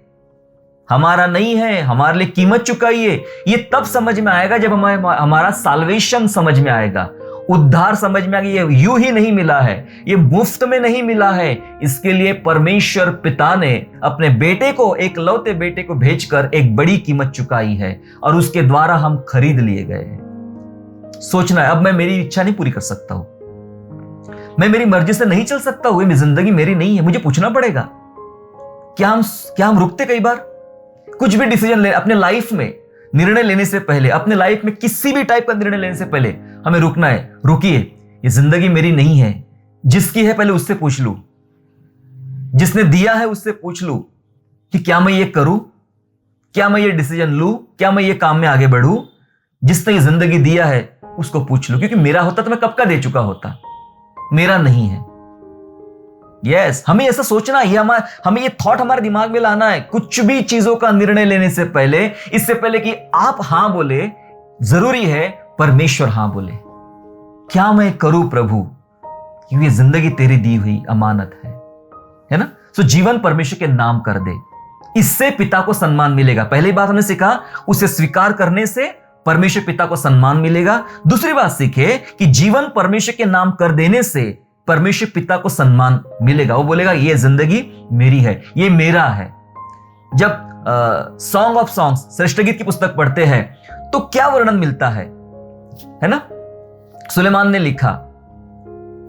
हमारा नहीं है, हमारे लिए कीमत चुकाइए। ये तब समझ में आएगा जब हमारा साल्वेशन समझ में आएगा, उद्धार समझ में आएगा। ये यूं ही नहीं मिला है, ये मुफ्त में नहीं मिला है। इसके लिए परमेश्वर पिता ने अपने बेटे को, एक लौते बेटे को भेजकर एक बड़ी कीमत चुकाई है, और उसके द्वारा हम खरीद लिए गए हैं। सोचना है, अब मैं मेरी इच्छा नहीं पूरी कर सकता हूं, मैं मेरी मर्जी से नहीं चल सकता हूं, जिंदगी मेरी नहीं है, मुझे पूछना पड़ेगा। क्या हम रुकते कई बार? कुछ भी डिसीजन ले अपने लाइफ में, निर्णय लेने से पहले, अपने लाइफ में किसी भी टाइप का निर्णय लेने से पहले हमें रुकना है। रुकिए, ये जिंदगी मेरी नहीं है, जिसकी है पहले उससे पूछ लूं, जिसने दिया है उससे पूछ लूं कि क्या मैं ये करूं, क्या मैं ये डिसीजन लूं, क्या मैं ये काम में आगे बढ़ूं। जिसने ये जिंदगी दिया है उसको पूछ लूं, क्योंकि मेरा होता तो मैं कब का दे चुका होता, मेरा नहीं है। यस, हमें ऐसा सोचना है, हमें ये थॉट हमारे दिमाग में लाना है। कुछ भी चीजों का निर्णय लेने से पहले, इससे पहले कि आप हां बोले, जरूरी है परमेश्वर हां बोले। क्या मैं करूं प्रभु, क्योंकि ये जिंदगी तेरी दी हुई अमानत है ना? सो जीवन परमेश्वर के नाम कर दे, इससे पिता को सम्मान मिलेगा। पहली बात हमने सीखा, उसे स्वीकार करने से परमेश्वर पिता को सम्मान मिलेगा। दूसरी बात सीखे कि जीवन परमेश्वर के नाम कर देने से परमेश्वर पिता को सम्मान मिलेगा। वो बोलेगा ये जिंदगी मेरी है, ये मेरा है। जब सॉन्ग ऑफ सॉन्ग्स, श्रेष्ठ गीत की पुस्तक पढ़ते हैं तो क्या वर्णन मिलता है ना? सुलेमान ने लिखा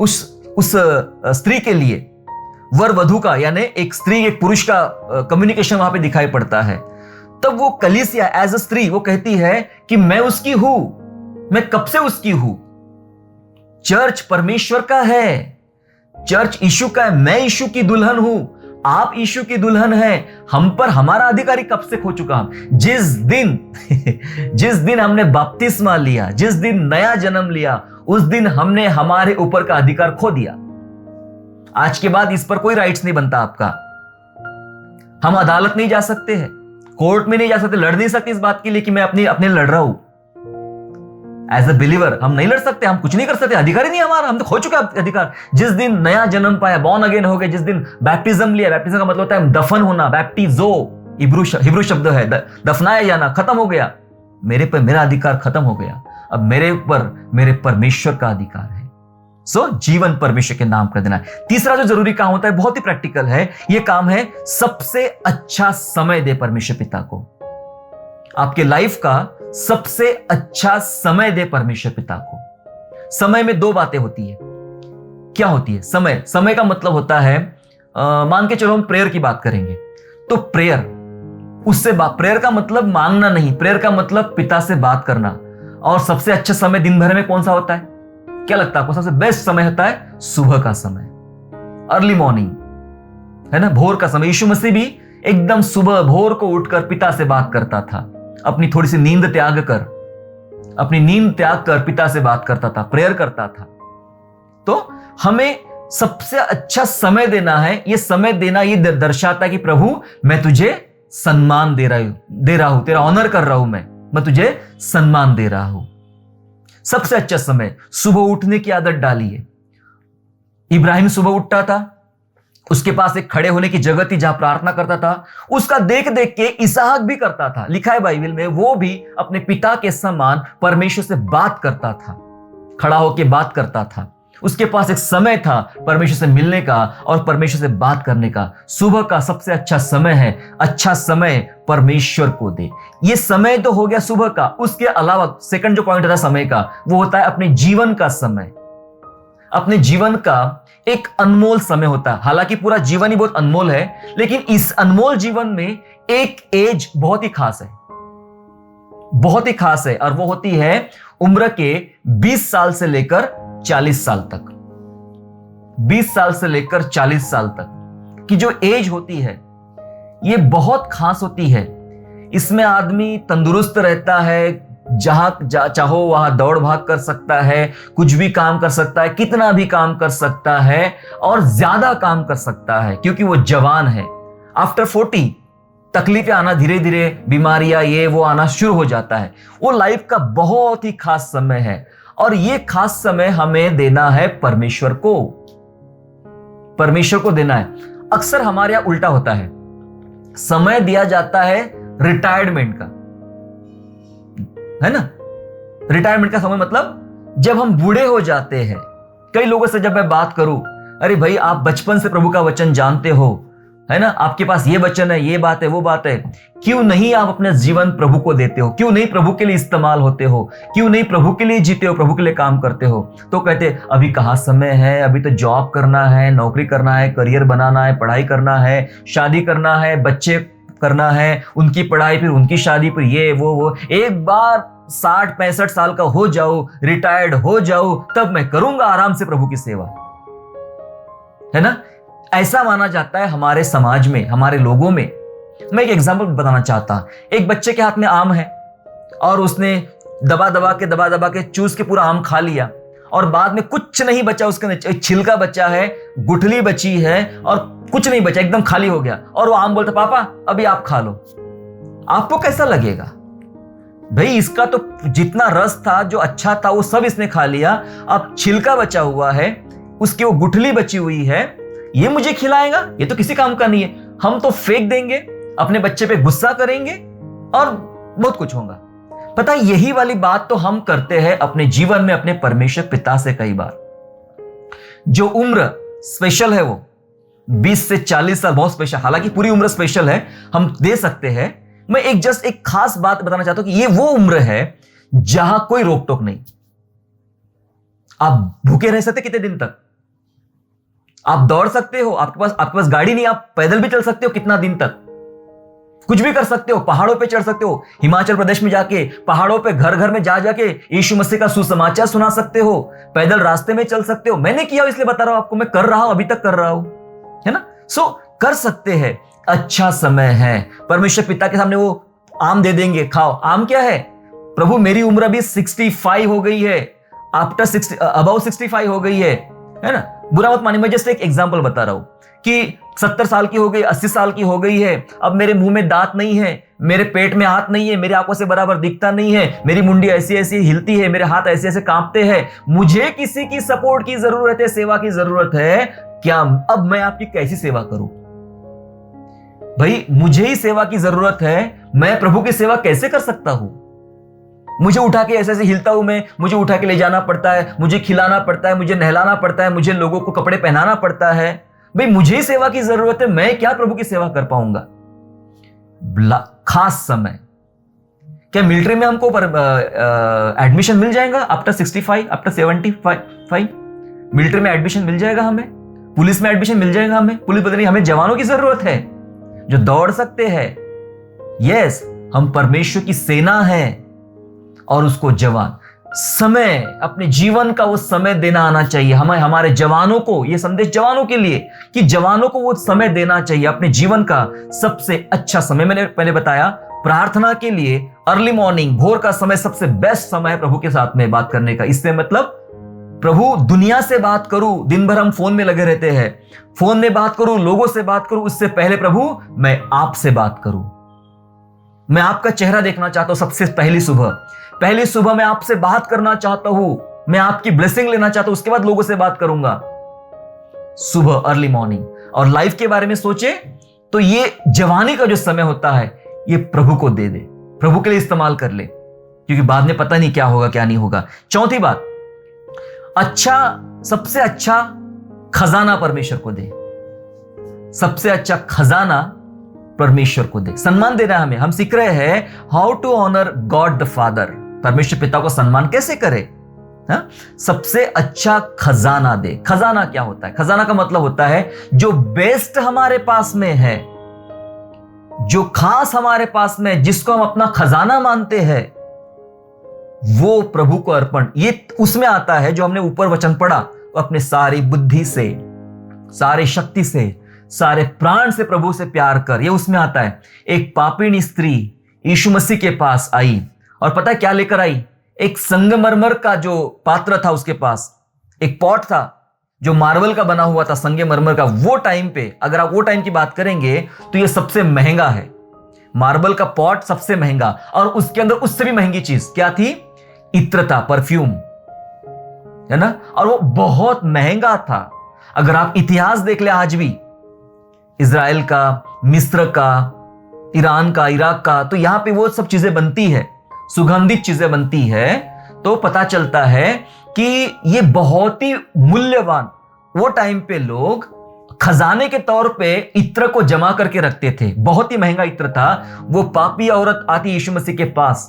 उस स्त्री के लिए, वर वधु का, यानी एक स्त्री एक पुरुष का कम्युनिकेशन वहां पे दिखाई पड़ता है। तब वो कलीसिया एज अ स्त्री वो कहती है कि मैं उसकी हूं, मैं कब से उसकी हूं। चर्च परमेश्वर का है, चर्च यीशु का है, मैं यीशु की दुल्हन हूं, आप यीशु की दुल्हन हैं। हम पर हमारा अधिकारी कब से खो चुका। जिस दिन हमने बपतिस्मा लिया, जिस दिन नया जन्म लिया, उस दिन हमने हमारे ऊपर का अधिकार खो दिया। आज के बाद इस पर कोई राइट्स नहीं बनता आपका। हम अदालत नहीं जा सकते हैं, कोर्ट में नहीं जा सकते, लड़ नहीं सकते इस बात के लिए कि मैं अपने लड़ रहा हूं। एज अ बिलीवर हम नहीं लड़ सकते, हम कुछ नहीं कर सकते, अधिकार ही नहीं हमारा, हम तो खो चुके अधिकार। जिस दिन नया जन्म पाया, बॉर्न अगेन हो गए, जिस दिन बैप्टिज्म लिया, बैप्टिज्म का मतलब होता है दफन होना, बैप्टिजो हिब्रू शब्द है, दफनाया जाना, खत्म हो गया। मेरे पर मेरा अधिकार खत्म हो गया, अब मेरे ऊपर मेरे परमेश्वर का अधिकार है। सो जीवन परमेश्वर के नाम कर देना। तीसरा जो जरूरी काम होता है, बहुत ही प्रैक्टिकल है, यह काम है सबसे अच्छा समय दे परमेश्वर पिता को। आपके लाइफ का सबसे अच्छा समय दे परमेश्वर पिता को। समय में दो बातें होती है। क्या होती है? समय का मतलब होता है, मान के चलो हम प्रेयर की बात करेंगे तो प्रेयर का मतलब मांगना नहीं, प्रेयर का मतलब पिता से बात करना। और सबसे अच्छा समय दिन भर में कौन सा होता है? क्या लगता है आपको? सबसे बेस्ट समय होता है सुबह का समय, अर्ली मॉर्निंग, है ना, भोर का समय। यीशु मसीह भी एकदम सुबह भोर को उठकर पिता से बात करता था, अपनी थोड़ी सी नींद त्याग कर पिता से बात करता था, प्रेयर करता था। तो हमें सबसे अच्छा समय देना है। ये समय देना ये दर्शाता है कि प्रभु मैं तुझे सम्मान दे रहा हूं, तेरा ऑनर कर रहा हूं, मैं तुझे सम्मान दे रहा हूं। सबसे अच्छा समय सुबह उठने की आदत डालिए। इब्राहिम सुबह उठता था, उसके पास एक खड़े होने की जगह थी जहां प्रार्थना करता था। उसका देख देख के इसहाक भी करता था। लिखा है बाइबल में, वो भी अपने पिता के समान परमेश्वर से बात करता था, खड़ा होकर बात करता था। उसके पास एक समय था परमेश्वर से मिलने का और परमेश्वर से बात करने का। सुबह का सबसे अच्छा समय है, अच्छा समय परमेश्वर को दे। ये समय तो हो गया सुबह का। उसके अलावा सेकंड जो पॉइंट था समय का, वो होता है अपने जीवन का समय। अपने जीवन का एक अनमोल समय होता है। हालांकि पूरा जीवन ही बहुत अनमोल है, लेकिन इस अनमोल जीवन में एक एज बहुत ही खास है, बहुत ही खास है, और वो होती है उम्र के 20 साल से लेकर 40 साल तक। 20 साल से लेकर 40 साल तक की जो एज होती है, ये बहुत खास होती है। इसमें आदमी तंदुरुस्त रहता है, जहां चाहो वहां दौड़ भाग कर सकता है, कुछ भी काम कर सकता है, कितना भी काम कर सकता है और ज्यादा काम कर सकता है, क्योंकि वो जवान है। आफ्टर 40 तकलीफें आना, धीरे धीरे बीमारियां ये वो आना शुरू हो जाता है। वो लाइफ का बहुत ही खास समय है, और ये खास समय हमें देना है परमेश्वर को देना है। अक्सर हमारे यहां उल्टा होता है, समय दिया जाता है रिटायरमेंट का, है ना। रिटायरमेंट का समय मतलब जब हम बूढ़े हो जाते हैं। कई लोगों से जब मैं बात करूं, अरे भाई आप बचपन से प्रभु का वचन जानते हो, है ना, आपके पास ये वचन है, ये बात है, वो बात है, क्यों नहीं आप अपना जीवन प्रभु को देते हो? क्यों नहीं प्रभु के लिए इस्तेमाल होते हो? क्यों नहीं प्रभु के लिए जीते हो, प्रभु के लिए काम करते हो? तो कहते अभी कहाँ समय है, अभी तो जॉब करना है, नौकरी करना है, करियर बनाना है, पढ़ाई करना है, शादी करना है, बच्चे करना है, उनकी पढ़ाई, फिर उनकी शादी, फिर ये वो। एक बार 60-65 साल का हो जाओ, रिटायर्ड हो जाओ, तब मैं करूंगा आराम से प्रभु की सेवा, है ना। ऐसा माना जाता है हमारे समाज में, हमारे लोगों में। मैं एक एग्जांपल बताना चाहता। एक बच्चे के हाथ में आम है और उसने दबा दबा के चूस के पूरा आम खा लिया, और बाद में कुछ नहीं बचा उसके नीचे, एक छिलका बचा है, गुठली बची है और कुछ नहीं बचा, एकदम खाली हो गया। और वो आम बोलता, पापा अभी आप खा लो। आपको कैसा लगेगा? भाई इसका तो जितना रस था, जो अच्छा था, वो सब इसने खा लिया। अब छिलका बचा हुआ है, उसकी वो गुठली बची हुई है, ये मुझे खिलाएगा? ये तो किसी काम का नहीं है। हम तो फेंक देंगे, अपने बच्चे पे गुस्सा करेंगे और बहुत कुछ होगा। पता है, यही वाली बात तो हम करते हैं अपने जीवन में अपने परमेश्वर पिता से कई बार। जो उम्र स्पेशल है वो 20 से 40 साल बहुत स्पेशल, हालांकि पूरी उम्र स्पेशल है, हम दे सकते हैं। मैं एक खास बात बताना चाहता हूं कि ये वो उम्र है जहां कोई रोक टोक नहीं। आप भूखे रह सकते कितने दिन तक, आप दौड़ सकते हो, आपके पास गाड़ी नहीं, आप पैदल भी चल सकते हो कितना दिन तक, कुछ भी कर सकते हो, पहाड़ों पे चढ़ सकते हो, हिमाचल प्रदेश में जाके पहाड़ों पे घर घर में जाके यीशु मसीह का सुसमाचार सुना सकते हो, पैदल रास्ते में चल सकते हो। मैंने किया इसलिए बता रहा हूं आपको, मैं कर रहा हूं, अभी तक कर रहा हूं, है ना। सो कर सकते हैं, अच्छा समय है। परमेश्वर पिता के सामने वो आम दे देंगे, खाओ। आम क्या है? प्रभु मेरी उम्र अभी 65 हो गई है, आफ्टर 60 अबाउ 65 हो गई है ना। बुरा मत मानिए, मैं जस्ट एक एग्जांपल बता रहा हूं कि 70 साल की हो गई, 80 साल की हो गई है, अब मेरे मुंह में दांत नहीं है, मेरे पेट में हाथ नहीं है, मेरी आंखों से बराबर दिखता नहीं है, मेरी मुंडी ऐसी ऐसी हिलती है, मेरे हाथ ऐसे ऐसे कांपते हैं, मुझे किसी की सपोर्ट की जरूरत है, सेवा की जरूरत है। क्या अब मैं आपकी कैसी सेवा करूं? भाई मुझे ही सेवा की जरूरत है, मैं प्रभु की सेवा कैसे कर सकता हूं? मुझे उठा के ऐसे ऐसे हिलता हूं मैं, मुझे उठा के ले जाना पड़ता है, मुझे खिलाना पड़ता है, मुझे नहलाना पड़ता है, मुझे लोगों को कपड़े पहनाना पड़ता है। भाई मुझे ही सेवा की जरूरत है, मैं क्या प्रभु की सेवा कर पाऊंगा? खास समय। क्या मिलिट्री में हमको एडमिशन मिल जाएगा आफ्टर 65, आफ्टर 75? मिलिट्री में एडमिशन मिल जाएगा हमें? पुलिस में एडमिशन मिल जाएगा हमें? पुलिस बदल, हमें जवानों की जरूरत है जो दौड़ सकते हैं। यस, हम परमेश्वर की सेना है, और उसको जवान। समय, अपने जीवन का वो समय देना आना चाहिए। हमें, हमारे जवानों को, ये संदेश जवानों के लिए कि जवानों को वो समय देना चाहिए, अपने जीवन का सबसे अच्छा समय। मैंने पहले बताया प्रार्थना के लिए अर्ली मॉर्निंग, भोर का समय सबसे बेस्ट समय है प्रभु के साथ में बात करने का। इससे मतलब प्रभु दुनिया से बात करूं, दिन भर हम फोन में लगे रहते हैं, फोन में बात करूं, लोगों से बात करूं, उससे पहले प्रभु मैं आपसे बात करूं। मैं आपका चेहरा देखना चाहता हूं सबसे पहली सुबह मैं आपसे बात करना चाहता हूं, मैं आपकी ब्लेसिंग लेना चाहता हूं, उसके बाद लोगों से बात करूंगा। सुबह अर्ली मॉर्निंग। और लाइफ के बारे में सोचे तो ये जवानी का जो समय होता है ये प्रभु को दे दे, प्रभु के लिए इस्तेमाल कर ले, क्योंकि बाद में पता नहीं क्या होगा क्या नहीं होगा। चौथी बात, सबसे अच्छा खजाना परमेश्वर को दे। सबसे अच्छा खजाना परमेश्वर को दे। सम्मान देना है हमें। हम सीख रहे हैं how to honour God the father, परमेश्वर पिता को सम्मान कैसे करे। हा? सबसे अच्छा खजाना दे। खजाना क्या होता है? खजाना का मतलब होता है जो बेस्ट हमारे पास में है, जो खास हमारे पास में, जिसको हम अपना खजाना मानते हैं, वो प्रभु को अर्पण। ये उसमें आता है जो हमने ऊपर वचन पढ़ा, अपने सारी बुद्धि से, सारे शक्ति से, सारे प्राण से प्रभु से प्यार कर। ये उसमें आता है। एक पापिणी स्त्री यीशु मसीह के पास आई और पता है क्या लेकर आई? एक संगमरमर का जो पात्र था, उसके पास एक पॉट था जो मार्बल का बना हुआ था, संगमरमर का। वो टाइम पे, अगर आप वो टाइम की बात करेंगे तो ये सबसे महंगा है। मार्बल का पॉट सबसे महंगा, और उसके अंदर उससे भी महंगी चीज क्या थी? इत्रता, परफ्यूम, है ना। और वो बहुत महंगा था। अगर आप इतिहास देख ले आज भी, इजराइल का, मिस्र का, ईरान का, इराक का, तो यहां पे वो सब चीजें बनती है, सुगंधित चीजें बनती है, तो पता चलता है कि ये बहुत ही मूल्यवान। वो टाइम पे लोग खजाने के तौर पे इत्र को जमा करके रखते थे। बहुत ही महंगा इत्र था। वो पापी औरत आती यीशु मसीह के पास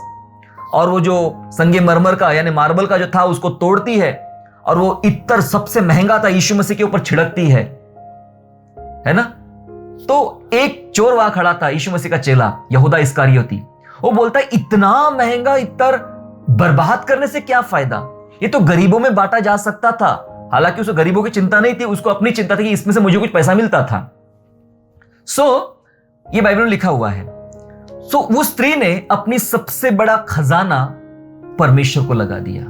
और वो जो संगमरमर का यानी मार्बल का जो था उसको तोड़ती है, और वो इत्र सबसे महंगा था यीशु मसीह के ऊपर छिड़कती है ना। तो एक चोर वहां खड़ा था, यीशु मसीह का चेला यहूदा इस्करियोती। वो बोलता है इतना महंगा इत्र बर्बाद करने से क्या फायदा, ये तो गरीबों में बांटा जा सकता था। हालांकि उसे गरीबों की चिंता नहीं थी, उसको अपनी चिंता थी कि इसमें से मुझे कुछ पैसा मिलता था। ये बाइबल में लिखा हुआ है। वो स्त्री ने अपनी सबसे बड़ा खजाना परमेश्वर को लगा दिया,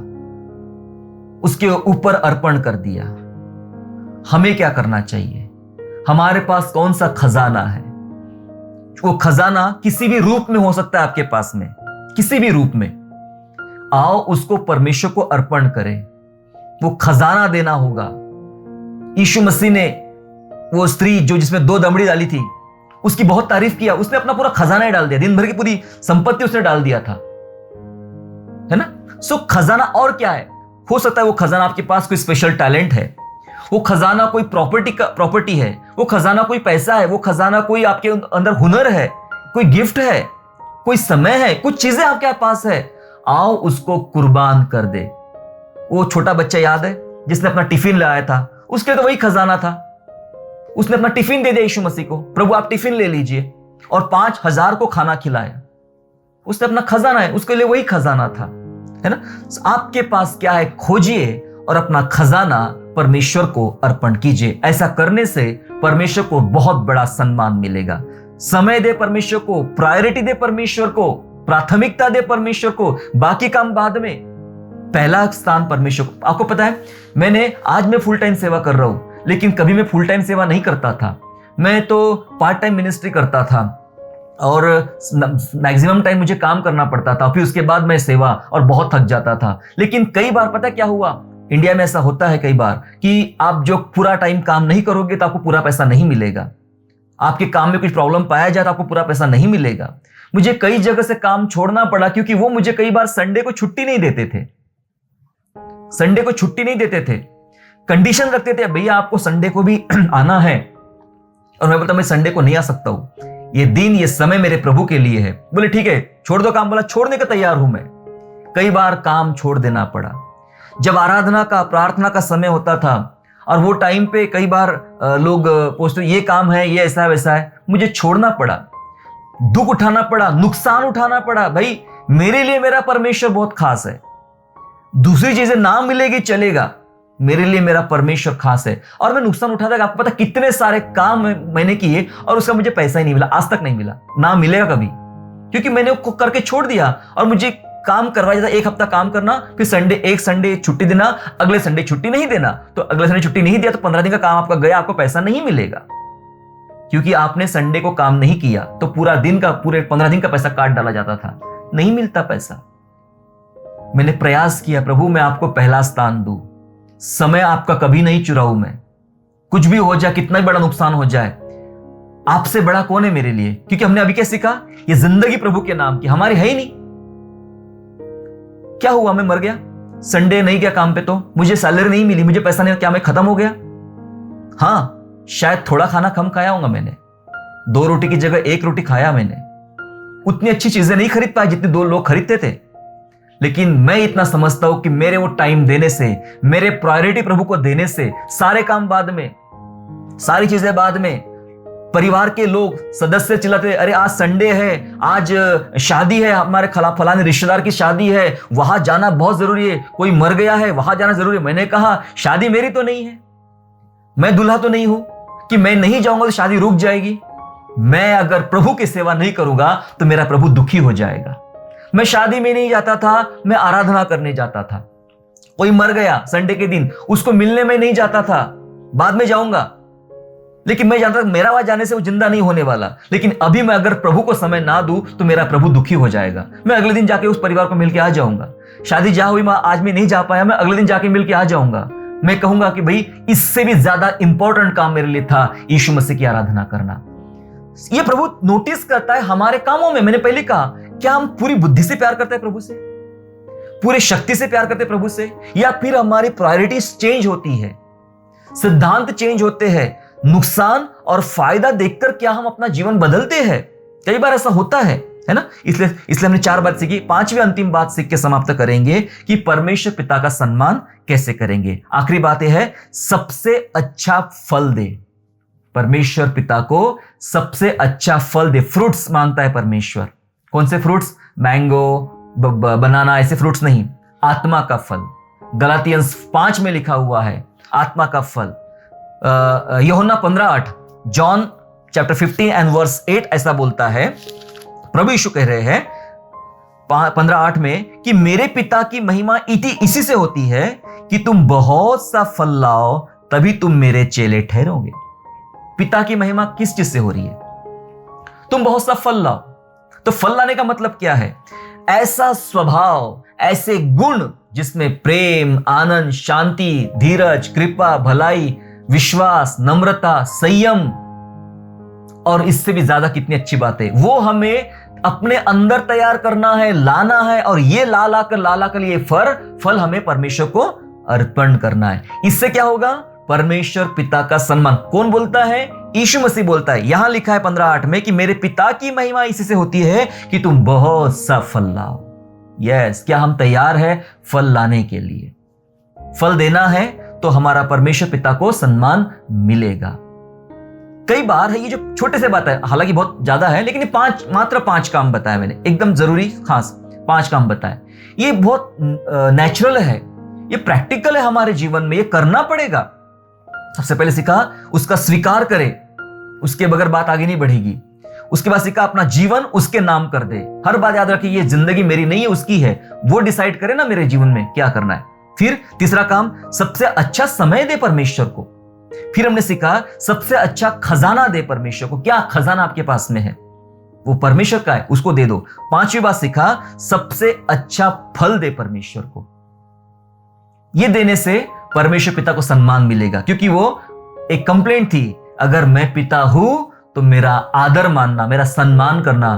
उसके ऊपर अर्पण कर दिया। हमें क्या करना चाहिए? हमारे पास कौन सा खजाना है? वो खजाना किसी भी रूप में हो सकता है आपके पास में, किसी भी रूप में। आओ उसको परमेश्वर को अर्पण करें। वो खजाना देना होगा। यीशु मसीह ने वो स्त्री जो जिसमें 2 दमड़ी डाली थी, उसकी बहुत तारीफ किया। उसने अपना पूरा खजाना ही डाल दिया, दिन भर की पूरी संपत्ति उसने डाल दिया था, है ना। खजाना और क्या है? हो सकता है वो खजाना आपके पास कोई स्पेशल टैलेंट है, वो खजाना कोई प्रॉपर्टी है, वो खजाना कोई पैसा है, वो खजाना कोई आपके अंदर हुनर है, कोई गिफ्ट है, कोई समय है, कुछ चीजें आपके पास है। आओ उसको कुर्बान कर दे। वो छोटा बच्चा याद है जिसने अपना टिफिन लाया था, उसके तो वही खजाना था। उसने अपना टिफिन दे दिया यीशु मसीह को, प्रभु आप टिफिन ले लीजिए, और 5000 को खाना खिलाया। उसने अपना खजाना है, उसके लिए वही खजाना था, है ना। आपके पास क्या है? खोजिए और अपना खजाना परमेश्वर को अर्पण कीजिए। ऐसा करने से परमेश्वर को बहुत बड़ा सम्मान मिलेगा। समय दे परमेश्वर को, प्रायोरिटी दे परमेश्वर को, प्राथमिकता दे परमेश्वर को, बाकी काम बाद में। पहला स्थान परमेश्वर को। आपको पता है आज मैं फुल टाइम सेवा कर रहा हूं, लेकिन कभी मैं फुल टाइम सेवा नहीं करता था। मैं तो पार्ट टाइम मिनिस्ट्री करता था और मैक्सिमम टाइम मुझे काम करना पड़ता था, फिर उसके बाद मैं सेवा, और बहुत थक जाता था। लेकिन कई बार पता क्या हुआ, इंडिया में ऐसा होता है कई बार कि आप जो पूरा टाइम काम नहीं करोगे तो आपको पूरा पैसा नहीं मिलेगा। आपके काम में कुछ प्रॉब्लम पाया जाए तो आपको पूरा पैसा नहीं मिलेगा। मुझे कई जगह से काम छोड़ना पड़ा क्योंकि वो मुझे कई बार संडे को छुट्टी नहीं देते थे। संडे को छुट्टी नहीं देते थे, कंडीशन रखते थे, भैया आपको संडे को भी आना है। और मैं बोलता मैं संडे को नहीं आ सकता हूं, ये दिन ये समय मेरे प्रभु के लिए है। बोले ठीक है छोड़ दो काम। बोला छोड़ने का तैयार हूं मैं। कई बार काम छोड़ देना पड़ा। जब आराधना का, प्रार्थना का समय होता था और वो टाइम पे कई बार लोग पूछते ये काम है, ये ऐसा है, वैसा है, मुझे छोड़ना पड़ा। दुख उठाना पड़ा, नुकसान उठाना पड़ा। भाई मेरे लिए मेरा परमेश्वर बहुत खास है। दूसरी चीजें ना मिलेगी चलेगा, मेरे लिए मेरा परमेश्वर खास है। और मैं नुकसान उठाता था, आपको पता कितने सारे काम मैंने किए और उसका मुझे पैसा ही नहीं मिला, आज तक नहीं मिला, ना मिलेगा कभी, क्योंकि मैंने उसको करके छोड़ दिया। और मुझे काम करवाया जाता, एक हफ्ता काम करना, फिर एक संडे छुट्टी देना, अगले संडे छुट्टी नहीं देना, तो अगले संडे छुट्टी नहीं दिया तो 15 दिन का काम आपका गया, आपको पैसा नहीं मिलेगा, क्योंकि आपने संडे को काम नहीं किया। तो पूरे 15 दिन का पैसा काट डाला जाता था, नहीं मिलता पैसा। मैंने प्रयास किया, प्रभु मैं आपको पहला स्थान दूं, समय आपका कभी नहीं चुराऊं मैं, कुछ भी हो जाए, कितना भी बड़ा नुकसान हो जाए, आपसे बड़ा कौन है मेरे लिए। क्योंकि हमने अभी क्या सीखा, ये जिंदगी प्रभु के नाम की, हमारी है ही नहीं। क्या हुआ, मैं मर गया, संडे नहीं गया काम पे तो मुझे सैलरी नहीं मिली, मुझे पैसा नहीं, क्या मैं खत्म हो गया? हाँ, शायद थोड़ा खाना कम खाया होगा मैंने, 2 रोटी की जगह 1 रोटी खाया मैंने, उतनी अच्छी चीजें नहीं खरीद पाए जितने 2 लोग खरीदते थे। लेकिन मैं इतना समझता हूं कि मेरे वो टाइम देने से, मेरे प्रायोरिटी प्रभु को देने से, सारे काम बाद में, सारी चीजें बाद में, परिवार के लोग सदस्य चिल्लाते, अरे आज संडे है, आज शादी है, हमारे फलाने रिश्तेदार की शादी है, वहां जाना बहुत जरूरी है, कोई मर गया है, वहां जाना जरूरी है। मैंने कहा शादी मेरी तो नहीं है, मैं दूल्हा तो नहीं हूं कि मैं नहीं जाऊंगा तो शादी रुक जाएगी। मैं अगर प्रभु की सेवा नहीं करूंगा तो मेरा प्रभु दुखी हो जाएगा। मैं शादी में नहीं जाता था, मैं आराधना करने जाता था। कोई मर गया संडे के दिन, उसको मिलने में नहीं जाता था, बाद में जाऊंगा, लेकिन मैं जानता था मेरा वहां जाने से वो जिंदा नहीं होने वाला। लेकिन अभी मैं अगर प्रभु को समय ना दूं तो मेरा प्रभु दुखी हो जाएगा। मैं अगले दिन जाके उस परिवार को मिलके आ जाऊंगा। शादी जहां हुई, आज मैं नहीं जा पाया, मैं अगले दिन जाके मिलके आ जाऊंगा। मैं कहूंगा कि भाई इससे भी ज्यादा इंपॉर्टेंट काम मेरे लिए था यीशु मसीह की आराधना करना। ये प्रभु नोटिस करता है हमारे कामों में। मैंने पहले कहा, क्या हम पूरी बुद्धि से प्यार करते हैं प्रभु से, पूरी शक्ति से प्यार करते हैं प्रभु से, या फिर हमारी प्रायोरिटीज चेंज होती है, सिद्धांत चेंज होते हैं, नुकसान और फायदा देखकर क्या हम अपना जीवन बदलते हैं? कई बार ऐसा होता है ना। इसलिए हमने 4 बात सीखी। 5वीं अंतिम बात सीख के समाप्त करेंगे कि परमेश्वर पिता का सम्मान कैसे करेंगे। आखिरी बात यह है, सबसे अच्छा फल दे। परमेश्वर पिता को सबसे अच्छा फल दे। फ्रूट्स मांगता है परमेश्वर। कौन से फ्रूट्स? मैंगो, बनाना, ऐसे फ्रूट्स नहीं, आत्मा का फल। गलातियंस 5 में लिखा हुआ है आत्मा का फल। यूहन्ना 15:8, जॉन चैप्टर 15 एंड वर्स 8 ऐसा बोलता है, प्रभु यीशु कह रहे हैं 15:8 में कि मेरे पिता की महिमा इसी से होती है कि तुम बहुत सा फल लाओ, तभी तुम मेरे चेले ठहरोगे। पिता की महिमा किस चीज से हो रही है? तुम बहुत सा फल लाओ। तो फल लाने का मतलब क्या है? ऐसा स्वभाव, ऐसे गुण जिसमें प्रेम, आनंद, शांति, धीरज, कृपा, भलाई, विश्वास, नम्रता, संयम और इससे भी ज्यादा कितनी अच्छी बात है, वो हमें अपने अंदर तैयार करना है, लाना है। और ये ला ला कर ये फल हमें परमेश्वर को अर्पण करना है। इससे क्या होगा? परमेश्वर पिता का सम्मान। कौन बोलता है? यीशु मसीह बोलता है। यहां लिखा है 15:8 में कि मेरे पिता की महिमा इसी से होती है कि तुम बहुत सा फल लाओ। यस, क्या हम तैयार हैं फल लाने के लिए? फल देना है तो हमारा परमेश्वर पिता को सम्मान मिलेगा। कई बार है ये जो छोटे से बात है, हालांकि बहुत ज्यादा है, लेकिन ये मात्र 5 काम बताया मैंने, एकदम जरूरी खास 5 काम बताए। ये बहुत नेचुरल है, ये प्रैक्टिकल है हमारे जीवन में, ये करना पड़ेगा। सबसे पहले सीखा उसका स्वीकार करे, उसके बगैर बात आगे नहीं बढ़ेगी। उसके बाद सीखा अपना जीवन उसके नाम कर दे। हर बात याद रखिए, ये जिंदगी मेरी नहीं है, उसकी है। वो डिसाइड करे ना मेरे जीवन में क्या करना है। फिर तीसरा काम, सबसे अच्छा समय दे परमेश्वर को। फिर हमने सीखा सबसे अच्छा खजाना दे परमेश्वर को। क्या खजाना आपके पास में है? वो परमेश्वर का है, उसको दे दो। 5वीं बात सीखा, सबसे अच्छा फल दे परमेश्वर को। ये देने से परमेश्वर पिता को सम्मान मिलेगा, क्योंकि वो एक कंप्लेंट थी, अगर मैं पिता हूं तो मेरा आदर मानना, मेरा सम्मान करना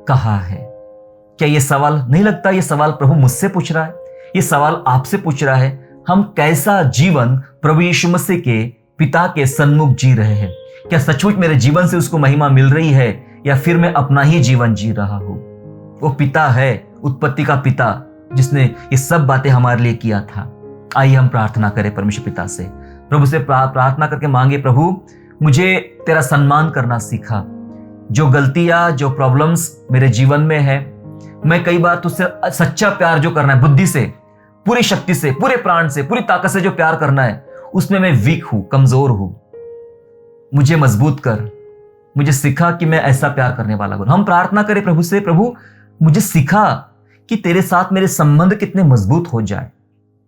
कहाँ है? क्या ये सवाल नहीं लगता? ये सवाल प्रभु मुझसे पूछ रहा है, ये सवाल आपसे पूछ रहा है। हम कैसा जीवन प्रभु यीशु मसीह के पिता के सन्मुख जी रहे हैं? क्या सचमुच मेरे जीवन से उसको महिमा मिल रही है, या फिर मैं अपना ही जीवन जी रहा हूं? वो पिता है, उत्पत्ति का पिता, जिसने ये सब बातें हमारे लिए किया था। आइए हम प्रार्थना करें परमेश्वर पिता से। प्रभु से प्रार्थना करके मांगे, प्रभु मुझे तेरा सम्मान करना सीखा। जो गलतियां, जो प्रॉब्लम्स मेरे जीवन में है, मैं कई बार तुझसे सच्चा प्यार जो करना है, बुद्धि से, पूरी शक्ति से, पूरे प्राण से, पूरी ताकत से जो प्यार करना है, उसमें मैं वीक हूं, कमजोर हूं। मुझे मजबूत कर, मुझे सिखा कि मैं ऐसा प्यार करने वाला हूं। हम प्रार्थना करें प्रभु से, प्रभु मुझे सिखा कि तेरे साथ मेरे संबंध कितने मजबूत हो जाए,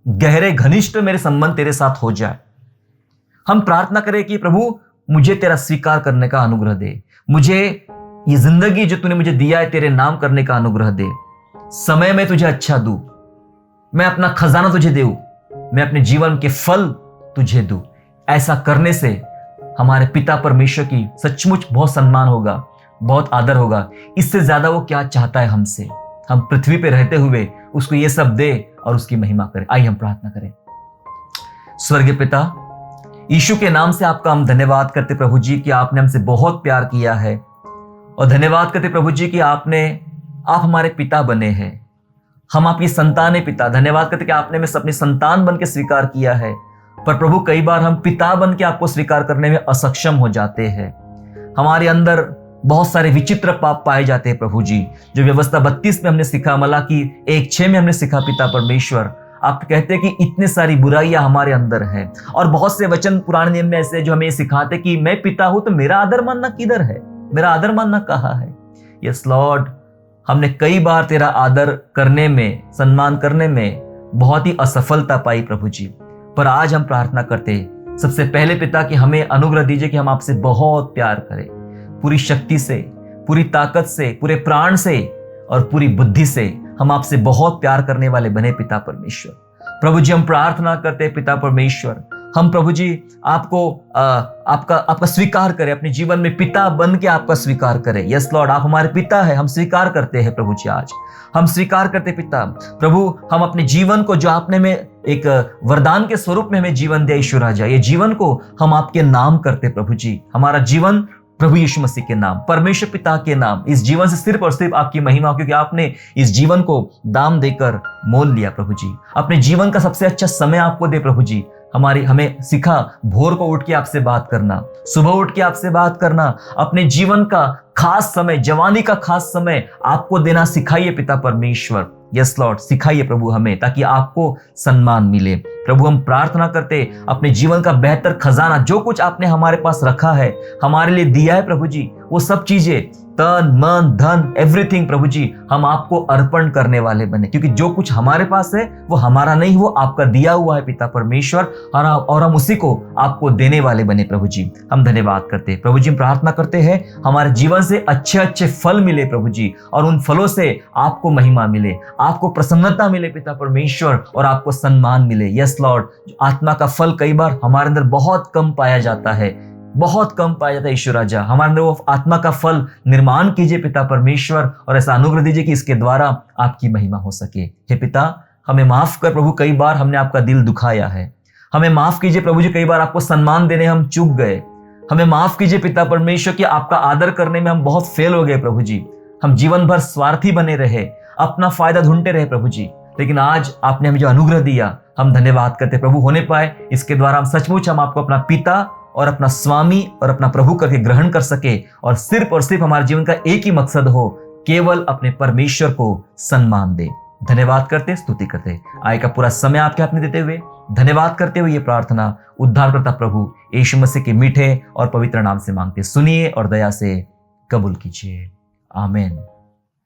गहरे घनिष्ठ मेरे संबंध तेरे साथ हो जाए। हम प्रार्थना करें कि प्रभु मुझे तेरा स्वीकार करने का अनुग्रह दे, मुझे ये जिंदगी जो तूने मुझे दिया है तेरे नाम करने का अनुग्रह दे, समय में तुझे अच्छा दूं, मैं अपना खजाना तुझे दूं, मैं अपने जीवन के फल तुझे दूं। ऐसा करने से हमारे पिता परमेश्वर की सचमुच बहुत सम्मान होगा, बहुत आदर होगा। इससे ज्यादा वो क्या चाहता है हमसे, हम पृथ्वी पे रहते हुए उसको ये सब दे और उसकी महिमा करें। आइए हम प्रार्थना करें। स्वर्गीय पिता, यीशु के नाम से आपका हम धन्यवाद करते प्रभु जी कि आपने हमसे बहुत प्यार किया है, और धन्यवाद करते प्रभु जी कि आप हमारे पिता बने हैं, हम आपकी संतान है पिता। धन्यवाद करते कि आपने हमें अपनी संतान बन के स्वीकार किया है, पर प्रभु कई बार हम पिता बन के आपको स्वीकार करने में असक्षम हो जाते हैं। हमारे अंदर बहुत सारे विचित्र पाप पाए जाते हैं प्रभु जी, जो व्यवस्था 32 में हमने सीखा, मलाकी 1:6 में हमने सीखा पिता परमेश्वर। आप कहते हैं कि इतने सारी बुराइयां हमारे अंदर है, और बहुत से वचन पुराने नियम में ऐसे जो हमें सिखाते कि मैं पिता हूं तो मेरा आदर मानना किधर है, मेरा आदर मानना कहाँ है। यस लॉर्ड, हमने कई बार तेरा आदर करने में, सम्मान करने में बहुत ही असफलता पाई प्रभु जी, पर आज हम प्रार्थना करते सबसे पहले पिता कि हमें अनुग्रह दीजिए कि हम आपसे बहुत प्यार करें, पूरी शक्ति से, पूरी ताकत से, पूरे प्राण से और पूरी बुद्धि से हम आपसे बहुत प्यार करने वाले बने पिता परमेश्वर। प्रभु जी हम प्रार्थना करते हैं पिता परमेश्वर, हम प्रभु जी आपका स्वीकार करें, अपने जीवन में पिता बन के आपका स्वीकार करें। यस लॉर्ड, आप हमारे पिता है, हम स्वीकार करते हैं प्रभु जी। आज हम स्वीकार करते पिता प्रभु, हम अपने जीवन को जो आपने में एक वरदान के स्वरूप में हमें जीवन दिया ईश्वर राजा, ये जीवन को हम आपके नाम करते प्रभु जी। हमारा जीवन प्रभु यीशु मसीह के नाम, परमेश्वर पिता के नाम, इस जीवन से सिर्फ और सिर्फ आपकी महिमा, क्योंकि आपने इस जीवन को दाम देकर मोल लिया प्रभु जी। अपने जीवन का सबसे अच्छा समय आपको दे प्रभु जी। हमें सिखा भोर को उठ के आपसे बात करना, सुबह उठ के आपसे बात करना, अपने जीवन का खास समय, जवानी का खास समय आपको देना सिखाइए पिता परमेश्वर। यस लॉर्ड, सिखाइए प्रभु हमें, ताकि आपको सम्मान मिले। प्रभु हम प्रार्थना करते अपने जीवन का बेहतर खजाना, जो कुछ आपने हमारे पास रखा है, हमारे लिए दिया है प्रभु जी, वो सब चीजें, तन मन धन एवरीथिंग प्रभु जी, हम आपको अर्पण करने वाले बने, क्योंकि जो कुछ हमारे पास है वो हमारा नहीं, वो आपका दिया हुआ है पिता परमेश्वर, और हम उसी को आपको देने वाले बने प्रभु जी। हम धन्यवाद करते प्रभु जी, हम प्रार्थना करते हैं हमारे जीवन से अच्छे अच्छे फल मिले प्रभु जी, और उन फलों से आपको महिमा मिले, आपको प्रसन्नता मिले पिता परमेश्वर, और आपको सम्मान मिले। यस लॉर्ड, आत्मा का फल कई बार हमारे अंदर बहुत कम पाया जाता है, बहुत कम पाया जाता है ईश्वर राजा। हमारे अंदर वो आत्मा का फल निर्माण कीजिए पिता परमेश्वर, और ऐसा अनुग्रह दीजिए कि इसके द्वारा आपकी महिमा हो सके। हे पिता, हमें माफ कर प्रभु, कई बार हमने आपका दिल दुखाया है, हमें माफ कीजिए प्रभु जी, कई बार आपको सम्मान देने हम चूक गए। हमें माफ कीजिए पिता परमेश्वर कि आपका आदर करने में हम बहुत फेल हो गए प्रभु जी। हम जीवन भर स्वार्थी बने रहे, अपना फायदा ढूंढते रहे प्रभु जी, लेकिन आज आपने हमें जो अनुग्रह दिया, हम धन्यवाद करते प्रभु होने पाए। इसके द्वारा हम सचमुच हम आपको अपना पिता और अपना स्वामी और अपना प्रभु करके ग्रहण कर सके, और सिर्फ हमारे जीवन का एक ही मकसद हो, केवल अपने परमेश्वर को सम्मान दे। धन्यवाद करते, स्तुति करते, आय का पूरा समय आपके हाथ में देते हुए धन्यवाद करते हुए ये प्रार्थना उद्धारकर्ता प्रभु यीशु मसीह के मीठे और पवित्र नाम से मांगते, सुनिए और दया से कबूल कीजिए। आमीन।